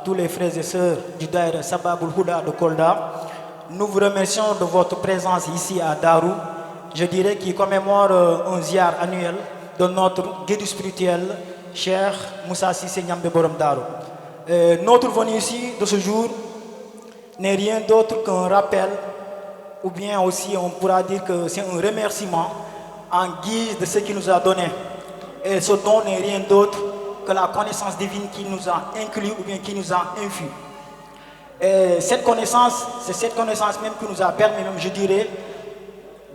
tous les frères et sœurs du Daïra Sababul Huda de Kolda. Nous vous remercions de votre présence ici à Darou. Je dirais qu'il commémore un ziar annuel de notre guide spirituel, Cheikh Moussa Cissé Niambé Borom Darou. Notre venue ici de ce jour n'est rien d'autre qu'un rappel, ou bien aussi on pourra dire que c'est un remerciement en guise de ce qu'il nous a donné. Et ce don n'est rien d'autre que la connaissance divine qui nous a inclus ou bien qui nous a infus. Et cette connaissance, c'est cette connaissance même qui nous a permis, même je dirais,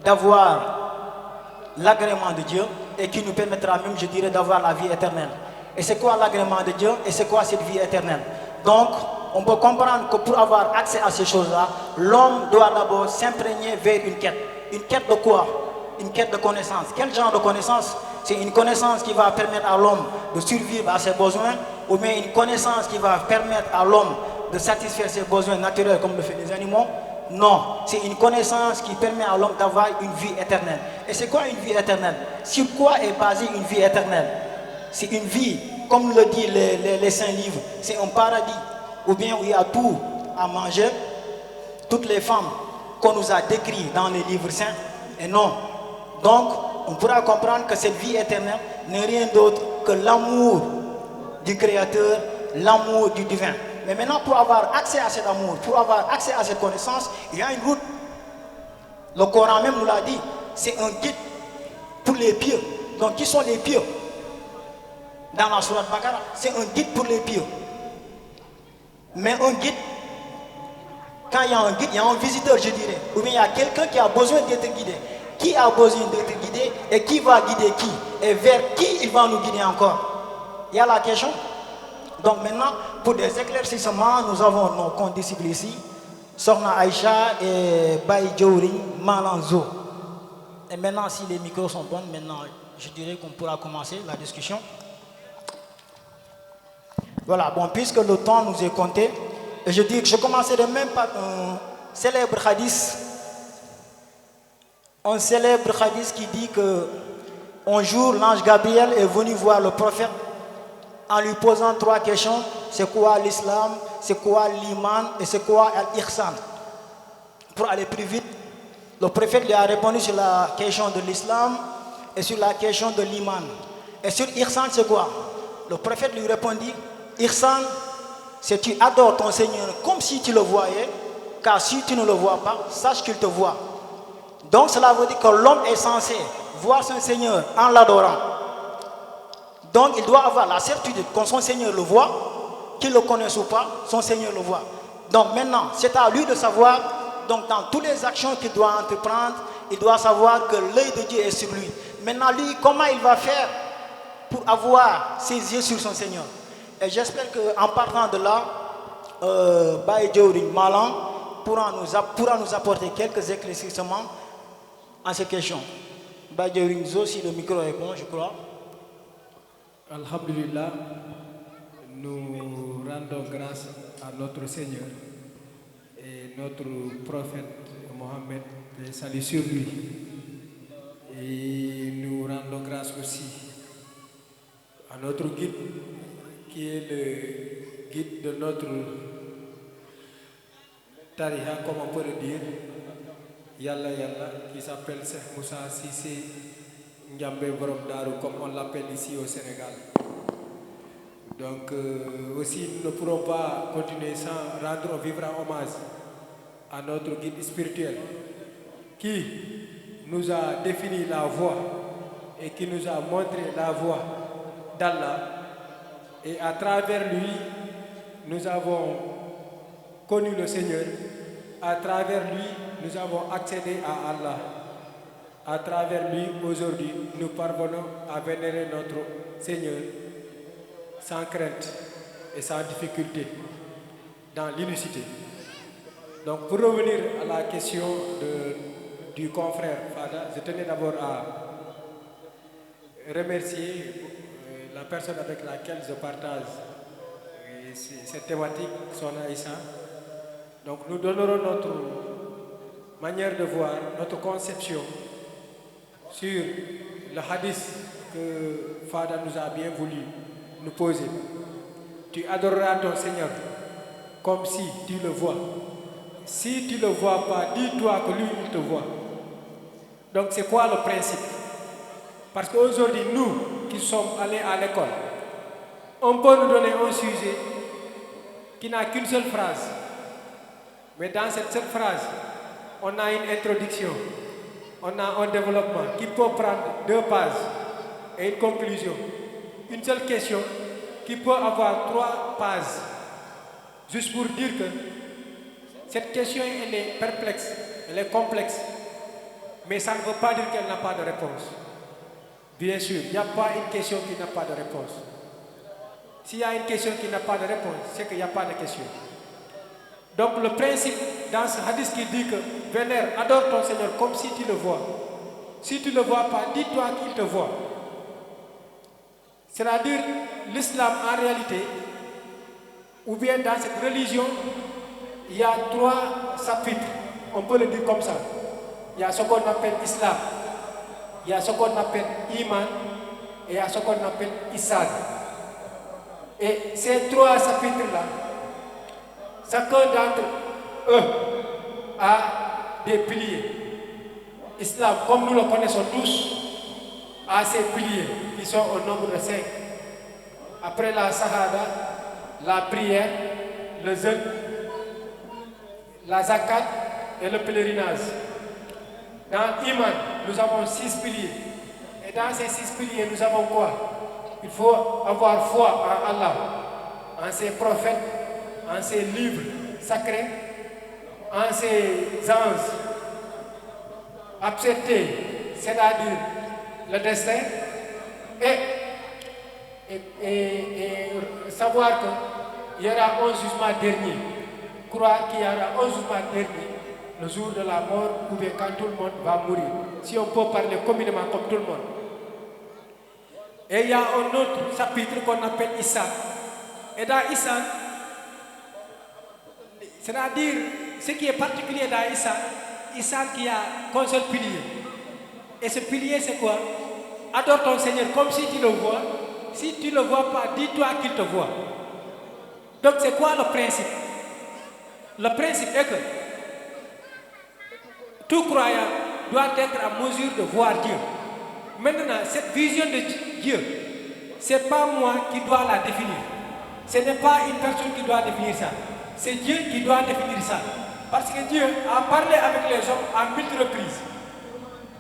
d'avoir l'agrément de Dieu et qui nous permettra même, je dirais, d'avoir la vie éternelle. Et c'est quoi l'agrément de Dieu et c'est quoi cette vie éternelle? Donc, on peut comprendre que pour avoir accès à ces choses-là, l'homme doit d'abord s'imprégner vers une quête. Une quête de quoi? Une quête de connaissance. Quel genre de connaissance? C'est une connaissance qui va permettre à l'homme de survivre à ses besoins, ou bien une connaissance qui va permettre à l'homme de satisfaire ses besoins naturels comme le font les animaux? Non, c'est une connaissance qui permet à l'homme d'avoir une vie éternelle. Et c'est quoi une vie éternelle? Sur quoi est basée une vie éternelle? C'est une vie, comme le disent les saints livres, c'est un paradis, ou bien où il y a tout à manger, toutes les femmes qu'on nous a décrites dans les livres saints, et non. Donc, on pourra comprendre que cette vie éternelle n'est rien d'autre que l'amour du Créateur, l'amour du divin. Mais maintenant, pour avoir accès à cet amour, pour avoir accès à cette connaissance, il y a une route. Le Coran même nous l'a dit, c'est un guide pour les pieux. Donc, qui sont les pieux? Dans la sourate Bakara, c'est un guide pour les pieux. Mais un guide, quand il y a un guide, il y a un visiteur, je dirais. Ou bien il y a quelqu'un qui a besoin d'être guidé. Qui a besoin d'être guidé et qui va guider qui? Et vers qui il va nous guider encore? Il y a la question. Donc maintenant, pour des éclaircissements, nous avons nos condisciples ici, Sorna Aïcha et Baye Djouring Malanzo. Et maintenant, si les micros sont bons, maintenant, je dirais qu'on pourra commencer la discussion. Voilà, bon, puisque le temps nous est compté, je dis que je commencerai même par un célèbre hadith. Un célèbre hadith qui dit que un jour, l'ange Gabriel est venu voir le prophète en lui posant 3 questions. C'est quoi l'islam? C'est quoi l'iman? Et c'est quoi l'ihsan? Pour aller plus vite, le prophète lui a répondu sur la question de l'islam et sur la question de l'iman. Et sur l'ihsan, c'est quoi? Le prophète lui répondit, ihsan, c'est tu adores ton Seigneur comme si tu le voyais, car si tu ne le vois pas, sache qu'il te voit. Donc cela veut dire que l'homme est censé voir son Seigneur en l'adorant. Donc il doit avoir la certitude que son Seigneur le voit, qu'il le connaisse ou pas, son Seigneur le voit. Donc maintenant, c'est à lui de savoir, donc dans toutes les actions qu'il doit entreprendre, il doit savoir que l'œil de Dieu est sur lui. Maintenant lui, comment il va faire pour avoir ses yeux sur son Seigneur? Et j'espère qu'en partant de là, Baye Djouring Malan pourra nous apporter quelques éclaircissements à ces questions. Baye Djouring Zo, si le micro est bon, je crois. Alhamdulillah, nous rendons grâce à notre Seigneur et notre prophète Mohammed, salut sur lui. Et nous rendons grâce aussi à notre guide, qui est le guide de notre tariha, comme on peut le dire, Yalla Yalla, qui s'appelle Cheikh Moussa Cissé Niambé Borom Darou, comme on l'appelle ici au Sénégal. Donc aussi, nous ne pourrons pas continuer sans rendre un vibrant hommage à notre guide spirituel qui nous a défini la voie et qui nous a montré la voie d'Allah. Et à travers lui, nous avons connu le Seigneur. À travers lui, nous avons accédé à Allah. À travers lui, aujourd'hui, nous parvenons à vénérer notre Seigneur sans crainte et sans difficulté, dans l'unicité. Donc, pour revenir à la question du confrère Fada, je tenais d'abord à remercier la personne avec laquelle je partage cette thématique, Sorna Aïcha. Donc, nous donnerons notre manière de voir, notre conception sur le hadith que Fada nous a bien voulu nous poser. tu adoreras ton Seigneur comme si tu le vois. Si tu ne le vois pas, dis-toi que lui, il te voit. Donc c'est quoi le principe? Parce qu'aujourd'hui, nous qui sommes allés à l'école, on peut nous donner un sujet qui n'a qu'une seule phrase. Mais dans cette seule phrase, on a une introduction, on a un développement qui peut prendre 2 pages et une conclusion. Une seule question qui peut avoir 3 pages. Juste pour dire que cette question, elle est perplexe, elle est complexe. Mais ça ne veut pas dire qu'elle n'a pas de réponse. Bien sûr, il n'y a pas une question qui n'a pas de réponse. S'il y a une question qui n'a pas de réponse, c'est qu'il n'y a pas de question. Donc le principe dans ce hadith qui dit que vénère, adore ton Seigneur comme si tu le vois. Si tu ne le vois pas, dis-toi qu'il te voit. C'est-à-dire l'islam en réalité, ou bien dans cette religion, il y a 3 chapitres, on peut le dire comme ça. Il y a ce qu'on appelle islam, il y a ce qu'on appelle iman, et il y a ce qu'on appelle ihsan. Et ces 3 chapitres-là, chacun d'entre eux a des piliers. Islam, comme nous le connaissons tous, a ses piliers qui sont au nombre de 5. Après la shahada, la prière, le jeûne, la zakat et le pèlerinage. Dans l'iman, nous avons 6 piliers. Et dans ces 6 piliers, nous avons quoi? Il faut avoir foi en Allah, en ses prophètes, en ses livres sacrés, en ses anges, accepter, c'est-à-dire le destin, et savoir qu'il y aura un jugement dernier, croire qu'il y aura un jugement dernier, le jour de la mort, ou bien quand tout le monde va mourir, si on peut parler communément comme tout le monde. Et il y a un autre chapitre qu'on appelle Ihsan. Et dans Ihsan, c'est-à-dire ce qui est particulier dans Ihsan qui a qu'un seul pilier. Et ce pilier c'est quoi? Adore ton Seigneur comme si tu le vois. Si tu ne le vois pas, dis-toi qu'il te voit. Donc c'est quoi le principe? Le principe est que tout croyant doit être en mesure de voir Dieu. Maintenant, cette vision de Dieu, ce n'est pas moi qui dois la définir. Ce n'est pas une personne qui doit définir ça. C'est Dieu qui doit définir ça. Parce que Dieu a parlé avec les hommes à multiples reprises.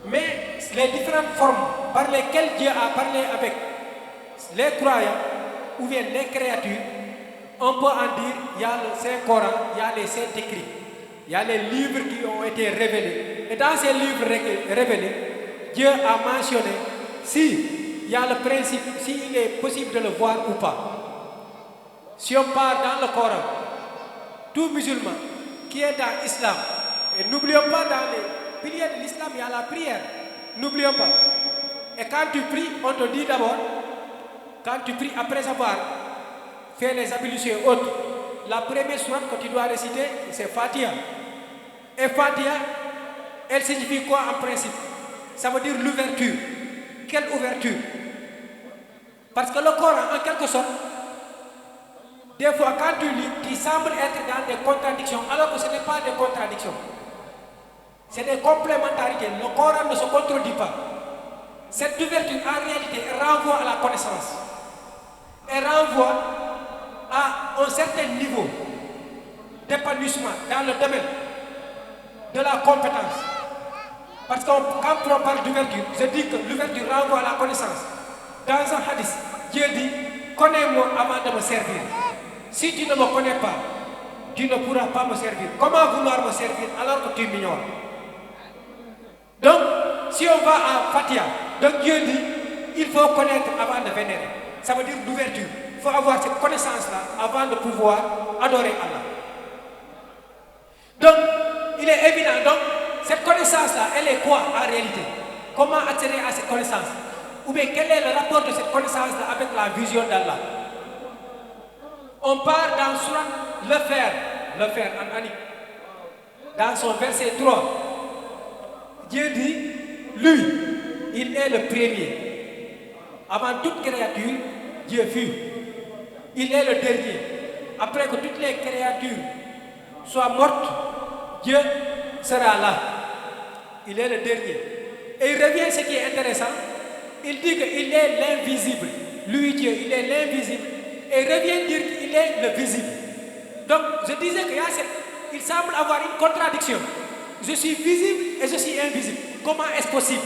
Mais les différentes formes par lesquelles Dieu a parlé avec les croyants ou bien les créatures, on peut en dire, il y a le Saint-Coran, il y a les Saints-Écrits, il y a les livres qui ont été révélés. Et dans ces livres révélés, Dieu a mentionné s'il y a le principe, s'il est possible de le voir ou pas. Si on part dans le Coran, tout musulman qui est dans l'islam, et n'oublions pas dans les piliers de l'islam, il y a la prière, n'oublions pas. Et quand tu pries, on te dit d'abord, quand tu pries après avoir fait les ablutions et autres, la première sourate que tu dois réciter, c'est Fatiha. Et Fatiha, elle signifie quoi en principe? Ça veut dire l'ouverture. Quelle ouverture? Parce que le Coran, en quelque sorte, des fois quand tu lis, tu sembles être dans des contradictions, alors que ce n'est pas des contradictions. C'est des complémentarités. Le Coran ne se contredit pas. Cette ouverture, en réalité, renvoie à la connaissance. Elle renvoie à un certain niveau d'épanouissement dans le domaine de la compétence. Parce que quand on parle d'ouverture, je dis que l'ouverture renvoie à la connaissance. Dans un hadith, Dieu dit, connais-moi avant de me servir. Si tu ne me connais pas, tu ne pourras pas me servir. Comment vouloir me servir alors que tu m'ignores? Donc, si on va à Fatiha, donc Dieu dit, il faut connaître avant de vénérer. Ça veut dire l'ouverture. Il faut avoir cette connaissance-là avant de pouvoir adorer Allah. Donc, il est évident, donc, cette connaissance-là, elle est quoi en réalité? Comment accéder à cette connaissance? Ou bien quel est le rapport de cette connaissance-là avec la vision d'Allah? On part dans Surat le faire en Anik. Dans son verset 3, Dieu dit, lui, il est le premier. Avant toute créature, Dieu fut. Il est le dernier. Après que toutes les créatures soient mortes, Dieu sera là. Il est le dernier. Et il revient ce qui est intéressant. Il dit qu'il est l'invisible. Lui, Dieu, il est l'invisible. Et il revient dire qu'il est le visible. Donc, je disais qu'il semble avoir une contradiction. Je suis visible et je suis invisible. Comment est-ce possible?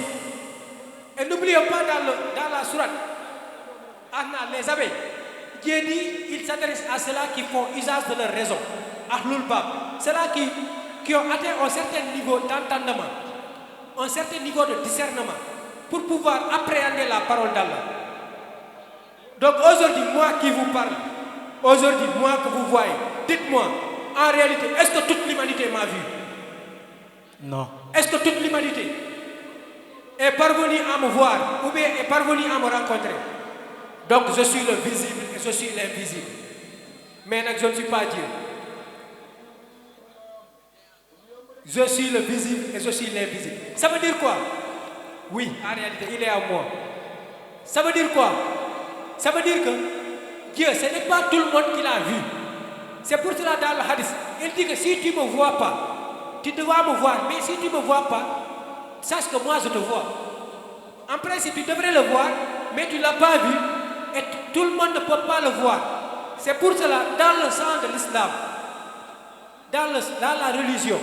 Et n'oublions pas dans la sourate, les abeilles, Dieu dit, il s'adresse à ceux-là qui font usage de leur raison. Ahlul Bab. Ceux-là qui ont atteint un certain niveau d'entendement, un certain niveau de discernement, pour pouvoir appréhender la parole d'Allah. Donc aujourd'hui, moi qui vous parle, aujourd'hui, moi que vous voyez, dites-moi, en réalité, est-ce que toute l'humanité m'a vu? Non. Est-ce que toute l'humanité est parvenue à me voir ou bien est parvenue à me rencontrer? Donc je suis le visible et je suis l'invisible. Mais je ne suis pas Dieu. Je suis le visible et je suis l'invisible. Ça veut dire quoi? Oui, en réalité, il est à moi. Ça veut dire quoi? Ça veut dire que Dieu, ce n'est pas tout le monde qui l'a vu. C'est pour cela dans le hadith, il dit que si tu ne me vois pas, tu dois me voir. Mais si tu ne me vois pas, sache que moi je te vois. En principe, tu devrais le voir, mais tu ne l'as pas vu et tout le monde ne peut pas le voir. C'est pour cela, dans le sang de l'islam, dans la religion,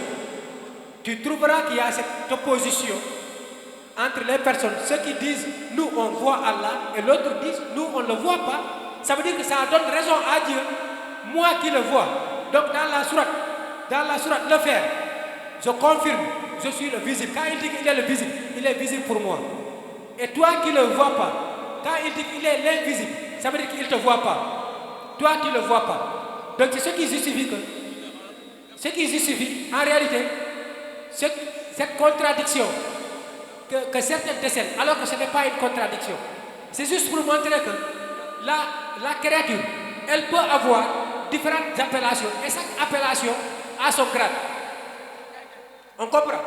tu trouveras qu'il y a cette opposition entre les personnes. Ceux qui disent nous on voit Allah et l'autre disent nous on ne le voit pas. Ça veut dire que ça donne raison à Dieu, moi qui le vois. Donc dans la sourate le faire, je confirme, je suis le visible. Quand il dit qu'il est le visible, il est visible pour moi. Et toi qui ne le vois pas, quand il dit qu'il est l'invisible, ça veut dire qu'il ne te voit pas. Toi tu ne le vois pas. Donc c'est ce qui justifie en réalité cette contradiction que certains décèlent, alors que ce n'est pas une contradiction. C'est juste pour montrer que la créature, elle peut avoir différentes appellations et chaque appellation a son grade. On comprend?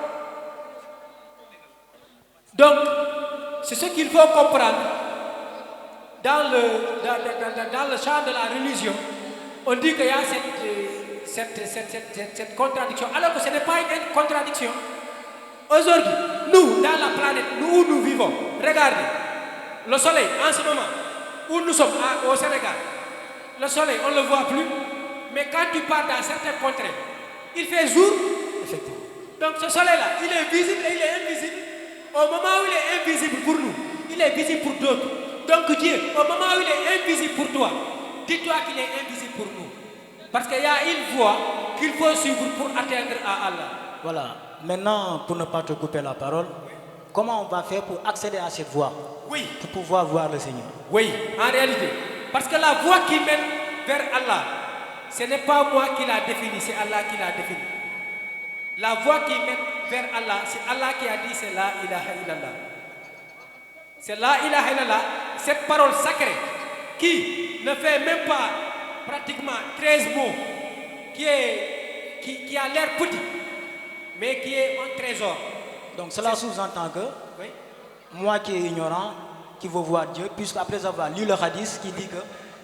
Donc, c'est ce qu'il faut comprendre dans le champ de la religion. On dit qu'il y a cette contradiction, alors que ce n'est pas une contradiction. Aujourd'hui, nous, dans la planète, où nous vivons, regardez, le soleil, en ce moment, où nous sommes, au Sénégal, le soleil, on ne le voit plus, mais quand tu pars dans certains contrées, il fait jour. Effectivement. Donc ce soleil-là, il est visible et il est invisible. Au moment où il est invisible pour nous, il est visible pour d'autres. Donc Dieu, au moment où il est invisible pour toi, dis-toi qu'il est invisible pour nous. Parce qu'il y a une voie qu'il faut suivre pour atteindre à Allah. Voilà. Maintenant, pour ne pas te couper la parole, comment on va faire pour accéder à cette voie? Oui. Pour pouvoir voir le Seigneur. Oui, en réalité. Parce que la voie qui mène vers Allah, ce n'est pas moi qui l'a définie, c'est Allah qui l'a définie. La voie qui mène vers Allah, c'est Allah qui a dit c'est la ilaha illallah. C'est la ilaha illallah, cette parole sacrée qui ne fait même pas pratiquement 13 mots, qui a l'air petit, mais qui est un trésor. Donc cela sous-entend que oui, moi qui est ignorant, qui veux voir Dieu, puisqu'après avoir lu le hadith qui dit que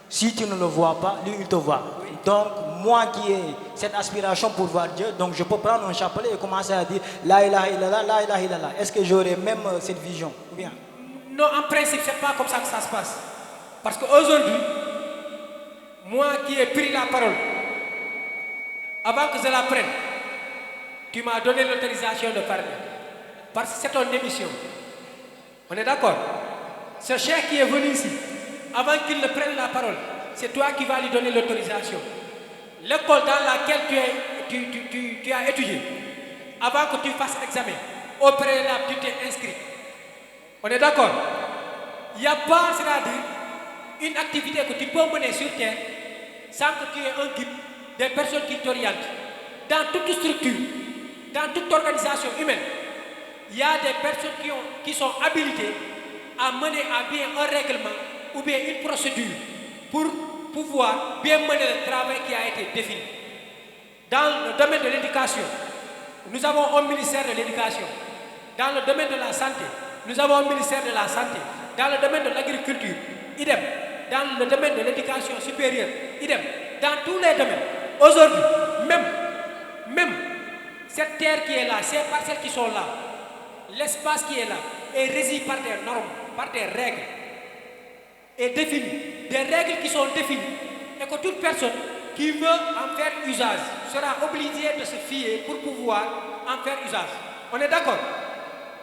si tu ne le vois pas, lui il te voit. Oui. Donc moi qui ai cette aspiration pour voir Dieu, donc je peux prendre un chapelet et commencer à dire la ilaha illallah, la ilaha illallah. Est-ce que j'aurai même cette vision ou bien? Non, en principe, ce n'est pas comme ça que ça se passe. Parce qu'aujourd'hui, moi qui ai pris la parole, avant que je la prenne, tu m'as donné l'autorisation de parler. Parce que c'est ton émission. On est d'accord? Ce cheikh qui est venu ici, avant qu'il ne prenne la parole, c'est toi qui vas lui donner l'autorisation. L'école dans laquelle tu as étudié, avant que tu fasses l'examen, au préalable, tu t'es inscrit. On est d'accord? Il n'y a pas, c'est-à-dire, une activité que tu peux mener sur terre sans que tu aies un guide, des personnes qui t'orientent. Dans toute structure, dans toute organisation humaine, il y a des personnes qui sont habilitées à mener à bien un règlement ou bien une procédure pour pouvoir bien mener le travail qui a été défini. Dans le domaine de l'éducation, nous avons un ministère de l'éducation. Dans le domaine de la santé, nous avons un ministère de la santé. Dans le domaine de l'agriculture, idem. dans le domaine de l'éducation supérieure, idem, dans tous les domaines. Aujourd'hui, même cette terre qui est là, ces parcelles qui sont là, l'espace qui est là, est régi par des normes, par des règles, est défini, des règles qui sont définies, et que toute personne qui veut en faire usage sera obligée de se fier pour pouvoir en faire usage. On est d'accord?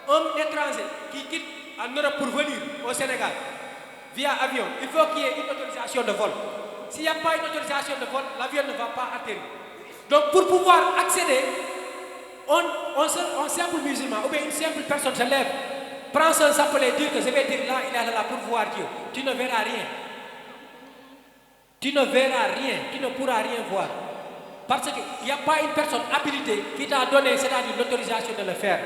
Un étranger qui quitte en Europe pour venir au Sénégal via avion, il faut qu'il y ait une autorisation de vol. S'il n'y a pas une autorisation de vol, l'avion ne va pas atterrir. Donc pour pouvoir accéder, un simple musulman ou bien une simple personne se lève, prend son chapelet et dit que je vais dire là, il est là pour voir Dieu. Tu ne verras rien. Tu ne verras rien, tu ne pourras rien voir. Parce qu'il n'y a pas une personne habilitée qui t'a donné, c'est-à-dire l'autorisation de le faire.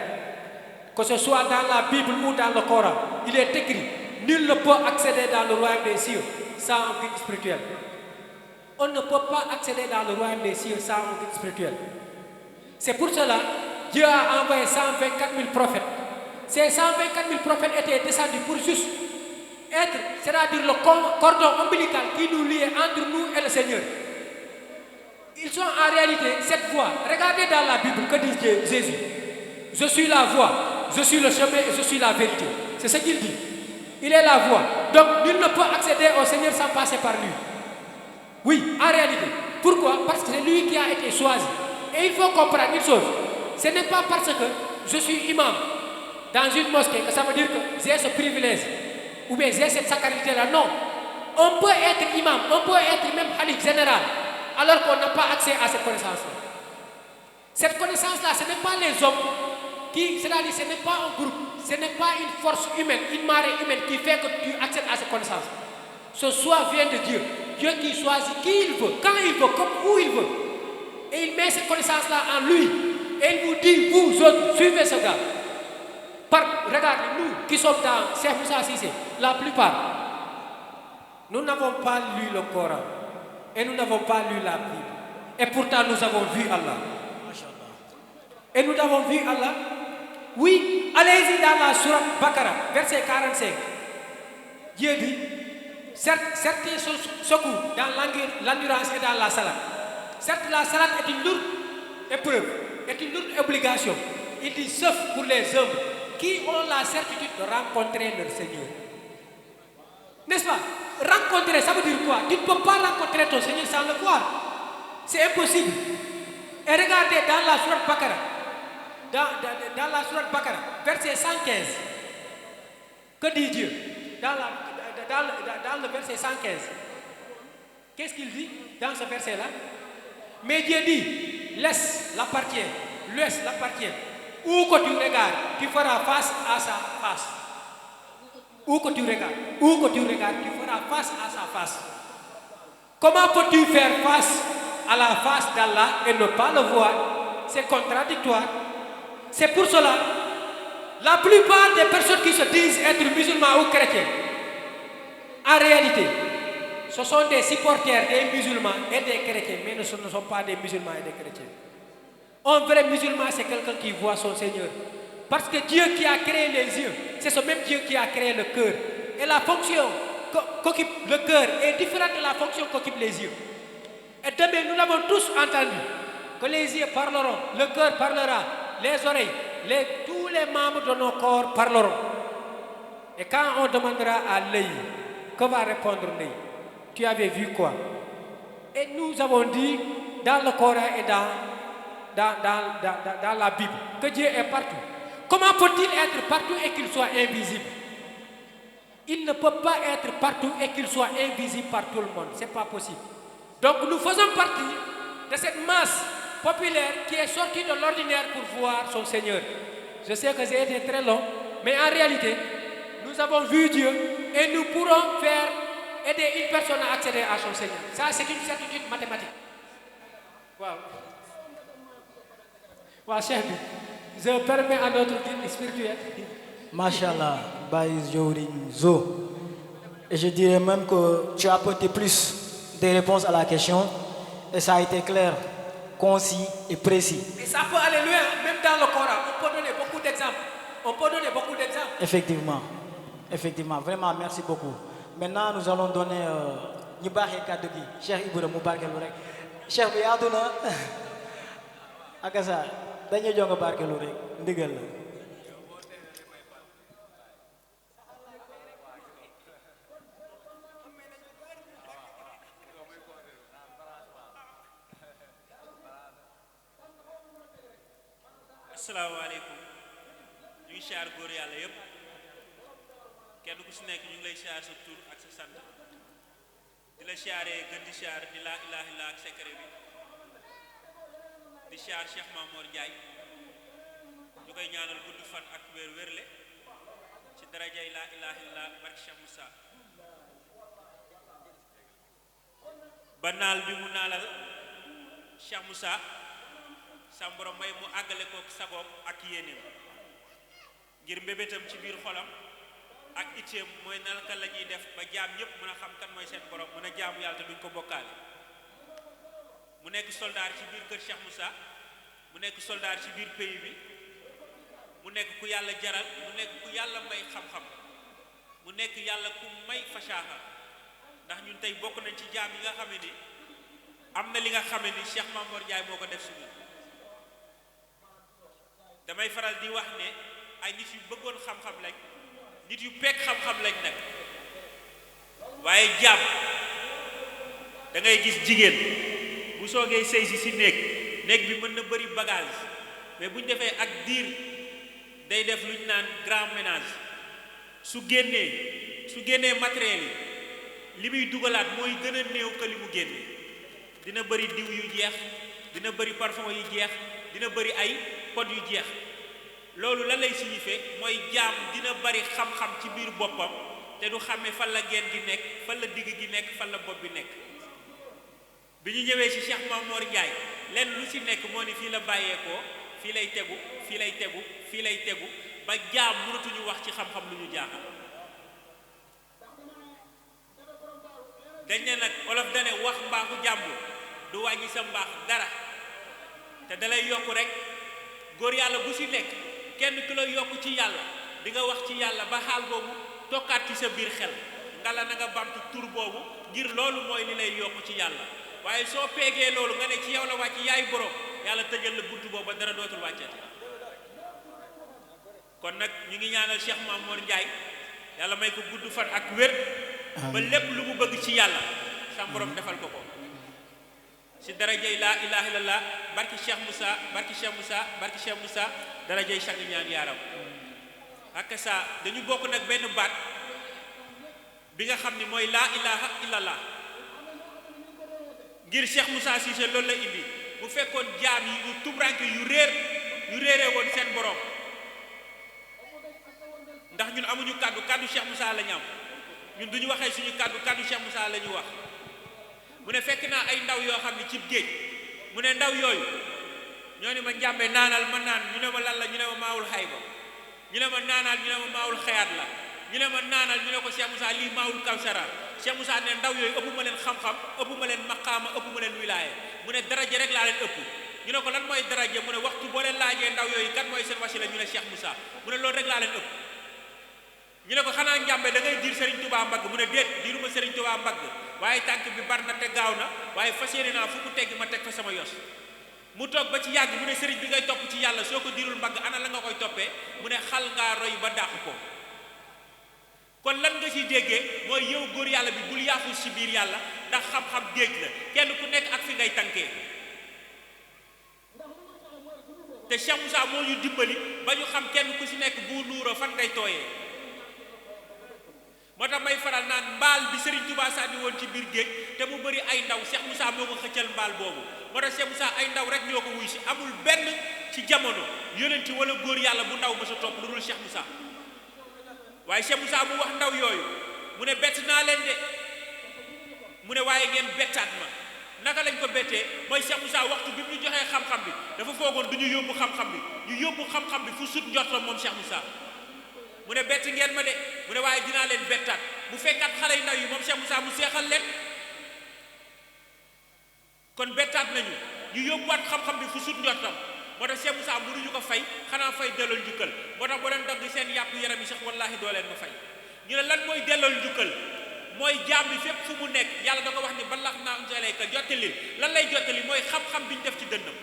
Que ce soit dans la Bible ou dans le Coran, il est écrit, nul ne peut accéder dans le royaume des cieux sans un guide spirituel. On ne peut pas accéder dans le royaume des cieux sans un guide spirituel. C'est pour cela que Dieu a envoyé 124 000 prophètes. Ces 124 000 prophètes étaient descendus pour juste être, c'est-à-dire le cordon ombilical qui nous lie entre nous et le Seigneur. Ils sont en réalité cette voie. Regardez dans la Bible, que dit Jésus? Je suis la voie, je suis le chemin et je suis la vérité. C'est ce qu'il dit. Il est la voie. Donc, nul ne peut accéder au Seigneur sans passer par lui. Oui, en réalité. Pourquoi? Parce que c'est lui qui a été choisi. Et il faut comprendre une chose. Ce n'est pas parce que je suis imam dans une mosquée que ça veut dire que j'ai ce privilège ou bien j'ai cette sacralité-là. Non. On peut être imam, on peut être même khalife général alors qu'on n'a pas accès à cette connaissance-là. Cette connaissance-là, ce n'est pas les hommes qui, c'est-à-dire ce n'est pas un groupe, ce n'est pas une force humaine, une marée humaine qui fait que tu accèdes à cette connaissance. Ce choix vient de Dieu. Dieu qui choisit qui il veut, quand il veut, comme où il veut. Et il met cette connaissance-là en lui. Et il vous dit, vous autres, suivez ce gars. Regardez, nous qui sommes dans Cheikh Moussa Cissé, la plupart, nous n'avons pas lu le Coran. Et nous n'avons pas lu la Bible. Et pourtant, nous avons vu Allah. Et nous avons vu Allah. Oui, allez-y dans la sourate Bakara, verset 45. Dieu dit, certains secours dans l'endurance et dans la salade. Certes, la salade est une lourde épreuve, est une lourde obligation. Il dit, sauf pour les hommes qui ont la certitude de rencontrer leur Seigneur. N'est-ce pas? Rencontrer, ça veut dire quoi? Tu ne peux pas rencontrer ton Seigneur sans le voir. C'est impossible. Et regardez dans la sourate Bakara, dans la sourate Bakara, verset 115. Que dit Dieu? Dans le verset 115. Qu'est-ce qu'il dit dans ce verset-là? Mais Dieu dit, laisse l'appartient, laisse l'appartient. Où que tu regardes, tu feras face à sa face. Où que tu regardes, tu feras face à sa face. Comment peux-tu faire face à la face d'Allah et ne pas le voir? C'est contradictoire. C'est pour cela, la plupart des personnes qui se disent être musulmans ou chrétiens, en réalité, ce sont des supporters des musulmans et des chrétiens, mais ce ne sont pas des musulmans et des chrétiens. Un vrai musulman, c'est quelqu'un qui voit son Seigneur. Parce que Dieu qui a créé les yeux, c'est ce même Dieu qui a créé le cœur. Et la fonction qu'occupe le cœur est différente de la fonction qu'occupent les yeux. Et demain, nous l'avons tous entendu, que les yeux parleront, le cœur parlera, les oreilles, tous les membres de nos corps parleront. Et quand on demandera à l'œil, que va répondre l'œil? Tu avais vu quoi? Et nous avons dit dans le Coran et dans la Bible que Dieu est partout. Comment peut-il être partout et qu'il soit invisible? Il ne peut pas être partout et qu'il soit invisible par tout le monde. Ce n'est pas possible. Donc nous faisons partie de cette masse populaire qui est sortie de l'ordinaire pour voir son Seigneur. Je sais que j'ai été très long, mais en réalité, nous avons vu Dieu et nous pourrons aider une personne à accéder à son Seigneur. Ça, c'est une certitude mathématique. Wow. Wow, Cheikh, je permets à notre guide spirituel. Machallah, Baïs Jorin Zo. Et je dirais même que tu as apporté plus de réponses à la question et ça a été clair, concis et précis. Et ça peut aller loin, même dans le Coran. On peut donner beaucoup d'exemples. Effectivement, effectivement. Vraiment, merci beaucoup. Maintenant, nous allons donner ñu baaxee kàddu gi Cheikh Ibra mu barkeelu rek Cheikh bi yaatu na akasa dañuy jonga barkeelu rek ndigal la. asalaamaaleykum ñu ngi siyaar góor yàlla yëpp kenn ku si nekk ñu ngi lay siyaar sa tur ak sa sant di la siyaaree gën di siyaar di laa ilaaha illallaah ak secret bi di siyaar Cheikh Mamour Ndiaye ñu koy ñaanal gudd fan ak wér wérle ci darajay laa ilaaha illallaah barke Cheikh Moussa ba naal bi mu naalal Cheikh Moussa sa borom may mu àggale ko sagoom ak yéeneem ngir mbébétam ci biir xolam ak itteem mooy naka la ñuy def ba jaam ñëpp mën a xam kan mooy seen borom mën a jaamu yàlla te duñ ko bokkaale mu nekk soldaar ci biir kër Cheikh Moussa mu nekk soldaar ci biir pays bi mu nekk ku yàlla jaral mu nekk ku yàlla may xam-xam mu nekk yàlla ku may fasaaxa ndax ñun tey bokk nañ ci jaam yi nga xam ne ni am na li nga xam ne ni Cheikh Mamour Ndiaye moo ko def si ñun damay faral di wax ne ay nit yu bëggoon xam-xam lañ nit yu pekk xam-xam lañ nag waaye jaam da ngay gis jigéen bu soogee sëy si néeg bi mën na bëri bagage mais bu ñu defee ak diir day def lu ñu naan grand ménage su génnee matériel yi li muy dugalaat mooy gën a néew que li mu génne dina bëri diw yu jeex dina bëri parfum yu jeex dina bëri ay pot yu jeex loolu lan lay signifier mooy jaam dina bari xam-xam ci biir boppam te du xàmme fan la geen gi nekk fan la digg gi nekk fan la bopp bi nekk bi ñu ñëwee ci Cheikh Mamour Ndiaye lenn lu ci nekk moo ni fii la bàyyeekoo fii lay tegu fii lay tegu fii lay tegu ba jaam mënatuñu wax ci xam-xam lu ñu jaaxal dañ ne nag olof dane wax mbaaxu jàmbur du wàññi sa mbaax dara te dalay yokk rek góor yàlla bu ci nekk kenn ku la yokk ci yàlla di nga wax ci yàlla ba xaal boobu tokkaat ci sa biir xel nga la na nga bamtu tur boobu ngir loolu mooy li lay yokk ci yàlla waaye soo peegee loolu nga ne ci yow la wàcc yaay borom yàlla tëjal la buntu boobu ba dara dootul wàccati kon nag ñu ngi ñaanal Cheikh Mamour Ndiaye yàlla may ko gudd fan ak wér ba lépp lu mu bëgg ci yàlla sa borom defal ko ko si darajay laa ilaaha illallah barki Cheikh Moussa barki Cheikh Moussa barki Cheikh Moussa darajay sang ñaan yaaram ak sa dañu bokk nag benn baat bi nga xam ni mooy laa ilaaha illallah ngir Cheikh Moussa Cissé loolu la indi bu fekkoon jaam yi yu tubranke yu réeree woon seen borom ndax ñun amuñu kàddu Cheikh Moussa la ñu am ñun duñu waxee suñu kàddu Cheikh Moussa la ñu wax mu ne fekk naa ay ndaw yoo xam ne cib géej mu ne ndaw yooyu ñoo ni ma njàmbe naanal ma naan ñu ne ma lan la ñu ne ma maawul xayba ñu ne ma naanal ñu ne ma maawul xayaat la ñu ne ma naanal ñu ne ko Cheikh Moussa lii maawul kawsara Cheikh Moussa ne ndaw yooyu ëpp ma leen xam-xam ëpp ma leen maqaama ëpp ma leen wilaaye mu ne daraja rek laa leen ëpp ñu ne ko lan mooy daraja mu ne waxtu boo leen laajee ndaw yooyu kan mooy seen wasila ñu ne Cheikh Moussa mu ne loolu rek laa leen ëpp ñu ne ko xanaa njàmbe da ngay diir Serigne Touba mbagg mu ne déet diiruma Serigne Touba mbagg waaye tànk bi bar na te gaaw na waaye fas yéene naa fu mu tegg ma teg fa sama yos mu toog ba ci yàgg mu ne Serigne bi ngay topp ci yàlla soo ko diirul mbagg ana la nga koy toppee mu ne xal ngaa roy ba dàq ko kon lan nga ciy déggee mooy yow góor yàlla bi bul yaafus ci biir yàlla ndax xam-xam géej la kenn ku nekk ak fi ngay tànkee te Cheikh Moussa moo ñu dimbali ba ñu xam kenn ku ci nekk bu nuuroo fan ngay tooyee moo tax may faral naan mbaal bi Serigne Touba sànni woon ci biir géej te mu bëri ay ndaw Cheikh Moussa moo ko xëccal mbaal boobu moo tax Cheikh Moussa ay ndaw rek ñoo ko wuy si amul benn ci jamono yonenti wala góor yàlla bu ndaw ma sa topp lu dul Cheikh Moussa waaye Cheikh Moussa mu wax ndaw yooyu mu ne bett naa leen de mu ne waaye ngeen bettaat ma naka lañ ko bettee mooy Cheikh Moussa waxtu bi mu ñu joxee xam-xam bi dafa foogoon du ñu yóbbu xam-xam bi ñu yóbbu xam-xam bi fu sut njortam moom Cheikh Moussa mu ne bett ngeen ma de mu ne waaye dinaa leen bettaat bu fekkaat xale yu ndaw yi moom Cheikh Moussa mu seexal leen kon bettaat nañu ñu yóbbuwaat xam-xam bi fu sut njortam moo tax Cheikh Moussa mënuñu ko fay xanaa fay delloo njukkal moo tax boo leen dagg seen yàpp yaram yi sax wallaahi doo leen ma fay ñu ne lan mooy delloo njukkal mooy jaam bi fépp fu mu nekk yàlla da ko wax ni balax naa unsalayka jottali lan lay jottali mooy xam-xam bi ñu def ci dënnam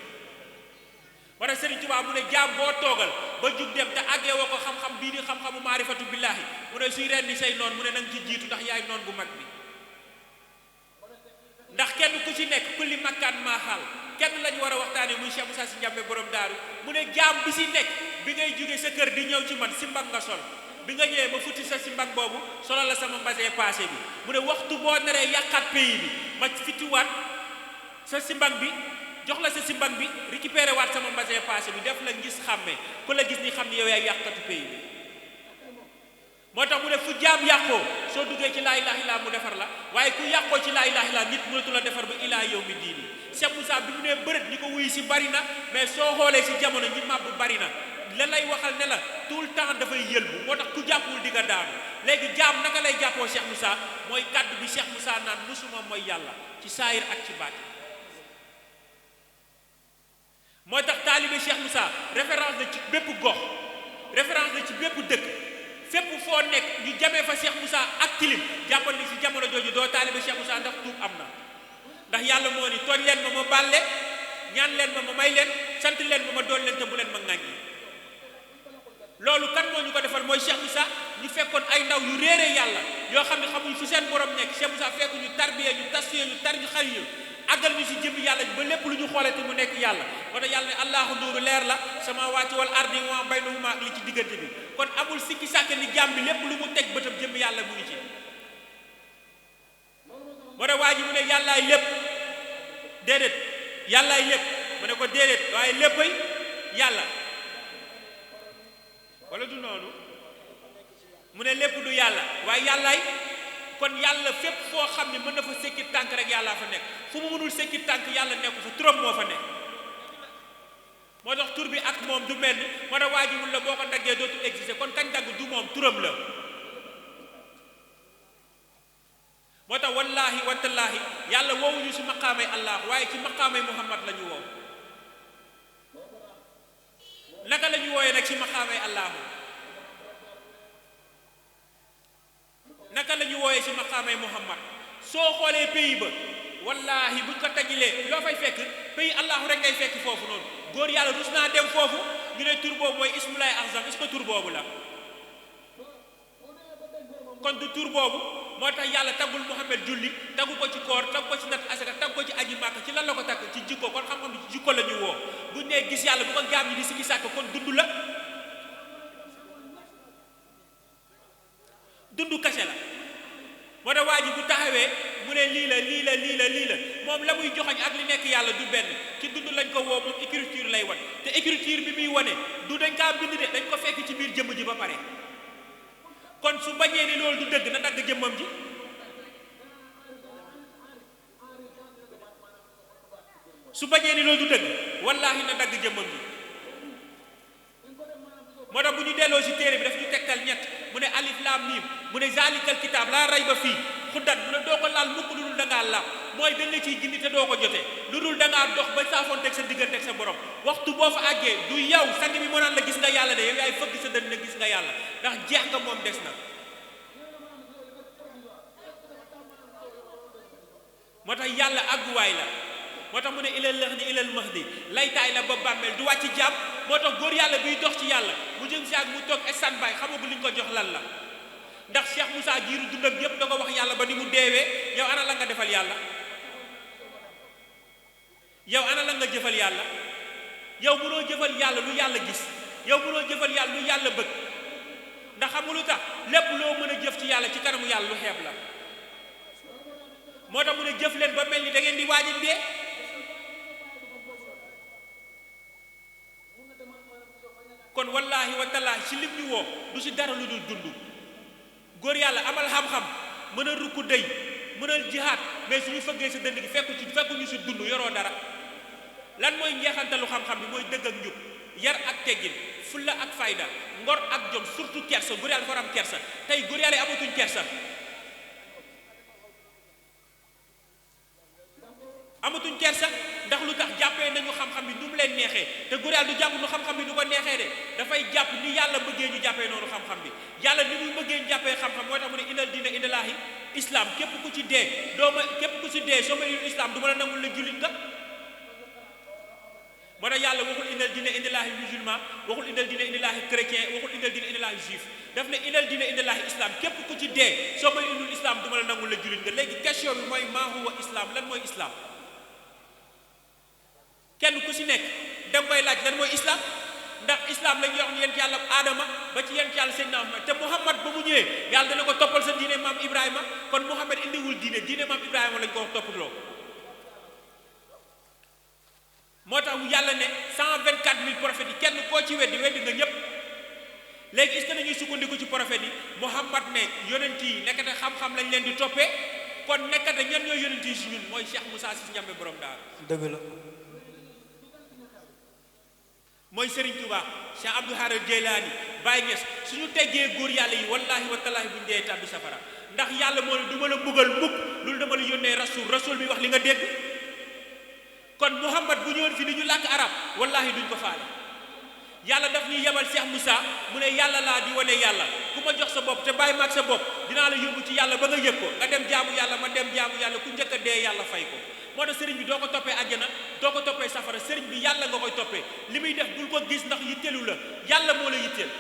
wala Sëriñ Tuubaa mu ne jaam boo toogal ba jug dem te àggee woo ko xam-xam bii di xam-xamu maarifatu billaahi mu ne suy rendi say noon mu ne nanga ci jiitu ndax yaay noon bu mag bi ndax kenn ku ci nekk kulli makkaan maaxaal kenn lañu war a waxtaane muy Cheikh Moussa Sy Ndiamé borom daaru mu ne jaam bi si nekk bi ngay jóge sa kër di ñëw ci man si mbag nga sol bi nga ñëwee ma futti sa si mbag boobu solo la sama mbasee passé bi mu ne waxtu boo naree yàqaat pays bi ma fittiwaat sa si mbag bi jox la sa si mbag bi récupéré waat sama mbasee passé bi def la ngis xàmmee ku la gis ni xam ni yow yaay yàqatu pays bi moo tax mu ne fu jaam yàqoo soo duggee ci laa ilaaha illallaah mu defar la waaye ku yàqoo ci laa ilaaha illallaah nit mënatu la defar ba ilaa yawmi diini Cheikh Moussa bi mu nee bërët ñi ko wuyu si bari na mais soo xoolee si jamono ñi màbb bari na la lay waxal ne la tout le temps dafay yëlbu moo tax ku jàppul di nga daanu léegi jaam naka lay jàppoo Cheikh Moussa mooy kàddu bi Cheikh Moussa naan musuma mooy yàlla ci saayir ak ci baati moo tax taalibe Cheikh Moussa référence la ci bépp gox référence la ci bépp dëkk fépp foo nekk ñu jamee fa Cheikh Moussa ak tilim jàppal ni si jamono jooju doo taalibe Cheikh Moussa ndax tuub am na ndax yàlla moo ni tooñ leen ma bàlle ñaan leen ma may leen sant leen ma doon leen te bu leen ma ŋàññi loolu kan moo ñu ko defal mooy Cheikh Moussa ñu fekkoon ay ndaw yu réere yàlla yoo xam ne xamuñ fi seen borom nekk Cheikh Moussa fekk ñu tarbiya ñu tasfiya ñu tar ñu xar ñu àggal ñu si jëmmi yàlla ba lépp lu ñu xoolati mu nekk yàlla moo tax yàlla ne allahu nuuru leer la samaawaati wal ardi wa maa baynahuma ak li ci diggante bi kon amul sikki sàkk ni jàmm bi lépp lu mu teg bëtam jëmmi yàlla mu ngi ci moo tax waa ji mu ne yàllaay lépp déedéet yàllaay lépp mu ne ko déedéet waaye léppay yàlla wala du noonu mu ne lépp du yàlla waaye yàllaay kon yàlla fépp foo xam ne mën na fa sekkit tànk rek yàllaa fa nekk fu mu mënul sekkit tànk yàlla nekku fa turam moo fa nekk moo tax tur bi ak moom du mel ni moo tax waa ji mun la boo ko daggee dootul exister kon kañ dagg du moom turam la moo tax wallaahi watallaahi yàlla woowuñu si maqaamay allah waaye ci maqaamay muhammad la ñu woow naka la ñu wooyee nag ci maqaamay allahu naka la ñu wooyee ci maqaamay muhammad soo xoolee pays ba wallaahi buñ ko tajilee loo fay fekk pays allahu rek ngay fekk foofu noonu góor yàlla rus naa dem foofu ñu ne tur boobu mooy ismulaay azam est-ce que tur boobu la kon du tur boobu moo tax yàlla taggul Muhammad julli taggu ko ci koor taggu ko ci nat asaka taggu ko ci aji màkk ci lan la ko tagg ci jikko kon xam-xam bi ci jikko la ñu woo bu nee gis yàlla bu ko jaam ñi di sikki sàkk kon dund la dund kase la moo tax waa ji bu taxawee mu ne lii la moom la muy joxoñ ak li nekk yàlla du benn ci dund lañ ko woo moom écriture lay wan te écriture bi muy wane du dañ kaa bind de dañ ko fekk ci biir jëmm ji ba pare kon su bañee ni loolu du dëgg na dagg jëmmam ji su bañee ni loolu du dëgg wallaahi na dagg jëmmam ji moo tax bu ñu delloo si téere bi daf ñu tegtal ñett mu ne alif laam miim mu ne zalikal kitaab laa rayba fii xuddat mu ne doo ko laal mukk lu dul da ngaa laab mooy dañ la ciy gindi te doo ko jotee lu dul da ngaa dox ba saafoon teg sa diggante ak sa borom waxtu boo fa àggee du yow sang bi moo naan la gis nga yàlla de yow yaay fëgg sa dënn ne gis nga yàlla ndax jeex nga moom des na moo tax yàlla àgguwaay la moo tax mu ne ilal lëx ni ilal mahdi laytaay la ba bàmmeel du wàcc jàmm moo tax góor yàlla biy dox ci yàlla mu jëm si ak mu toog stand by xamagu liñ ko jox lan la ndax Cheikh Moussa giiru dundam yépp da ko wax yàlla ba ni mu deewee yow ana la nga defal yàlla yow ana la nga jëfal yàlla yow mënoo jëfal yàlla lu yàlla gis yow mënoo jëfal yàlla lu yàlla bëgg ndax xam nga lu tax lépp loo mën a jëf ci yàlla ci kanamu yàlla lu xeeb la moo tax mu ne jëf leen ba mel ni da ngeen di waajal dee kon wallaahi wa tallaahi ci lim ñu woo du ci dara lu dul dund góor yàlla amal xam-xam mën a rukku dëy mën a jihaat mais suñu fëggee sa dënd gi fekkuñu ci dund yoroo dara lan mooy njeexantalu xam-xam bi mooy dëgg ak njub yar ak teggin fulla ak fayda ngor ak jom surtout kersa góor yàlla dafa am kersa tey góor yàlla yi amatuñ kersa amatuñ kersa ndax lu tax jàppee nañu xam-xam bi nu mu leen neexee te góor yàlla du jàpp nu xam-xam bi du ko neexee de dafay jàpp ni yàlla bëggee ñu jàppee noonu xam-xam bi yàlla ni muy bëggee ñu jàppee xam-xam mooy tax mu ne inal diina indallaahi islam képp ku ci dee doo ma képp ku ci dee soo ma indil islam du ma la nangul la jullit nga moo tax yàlla waxul indal dina indilaahi musulman waxul indal dina indilaahi chrétien waxul indal dina indilaahi juif daf ne indal dina indilaahi islam képp ku ci dee soo may indul islam du ma la nangul la jullit nga léegi question bi mooy maa huwa islam lan mooy islam kenn ku ci nekk danga koy laaj lan mooy islam ndax islam lañuy wax ni yent yàlla aadama ba ci yent yàlla seydina Muhammad te Muhammad ba mu ñëwee yàlla dana ko toppal sa diine maam Ibrahima kon Muhammad indiwul diine maam Ibrahima lañ ko wax toppaloo moo tax yàlla ne 124 000 prophètes yi kenn koo ci weddi nga ñëpp léegi est-ce que dañuy sukkandiku ci prophètes yi Muhammad ne yonent yi nekkate xam-xam lañ leen di toppee kon nekkate ñan ñooy yonent yi si ñun mooy Cheikh Moussa Cissé Ndiamé borom daal dëgg la mooy Serigne Touba Cheikh Abdou Harar Jeylaani Baye Niass suñu teggee góor yàlla yi wallahi wa tallaahi buñ dee tàbbi safara ndax yàlla moo ne du ma la mbugal mukk loolu dama la yónnee rasul bi wax li nga dégg kon Muhammad bu ñëwoon fi ni ñu làkk arab wallahi duñ ko faale yàlla daf ñuy yebal Cheikh Moussa mu ne yàlla laa di wane yàlla ku ma jox sa bopp te bàyyi maag sa bopp dinaa la yóbbu ci yàlla ba nga yëg ko nga dem jaamu yàlla ma dem jaamu yàlla ku njëkk a dee yàlla fay ko moo tax sëriñ bi doo ko toppee àjjana doo ko toppee safara sëriñ bi yàlla nga koy toppee li muy def bul ko gis ndax yitteelu la yàlla moo la yitteel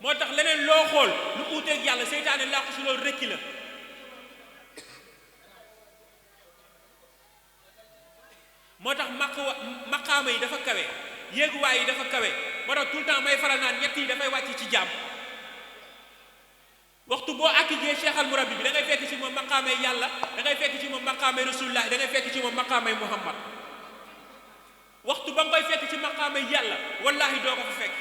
moo tax leneen loo xool lu uuteeg yàlla seytaane làqu si loolu rekki la moo tax maqaama yi dafa kawe yéeguwaay yi dafa kawe moo tax tout le temps may faral naan ñett yi dafay wàcc ci jàmm waxtu boo akkijee Cheikh al Murabbi bi da ngay fekk ci moom maqaamay yàlla da ngay fekk ci moom maqaamay rasulullah da ngay fekk ci moom maqaamay Muhammad waxtu ba nga koy fekk ci maqaamay yàlla wallahi doo ko fa fekk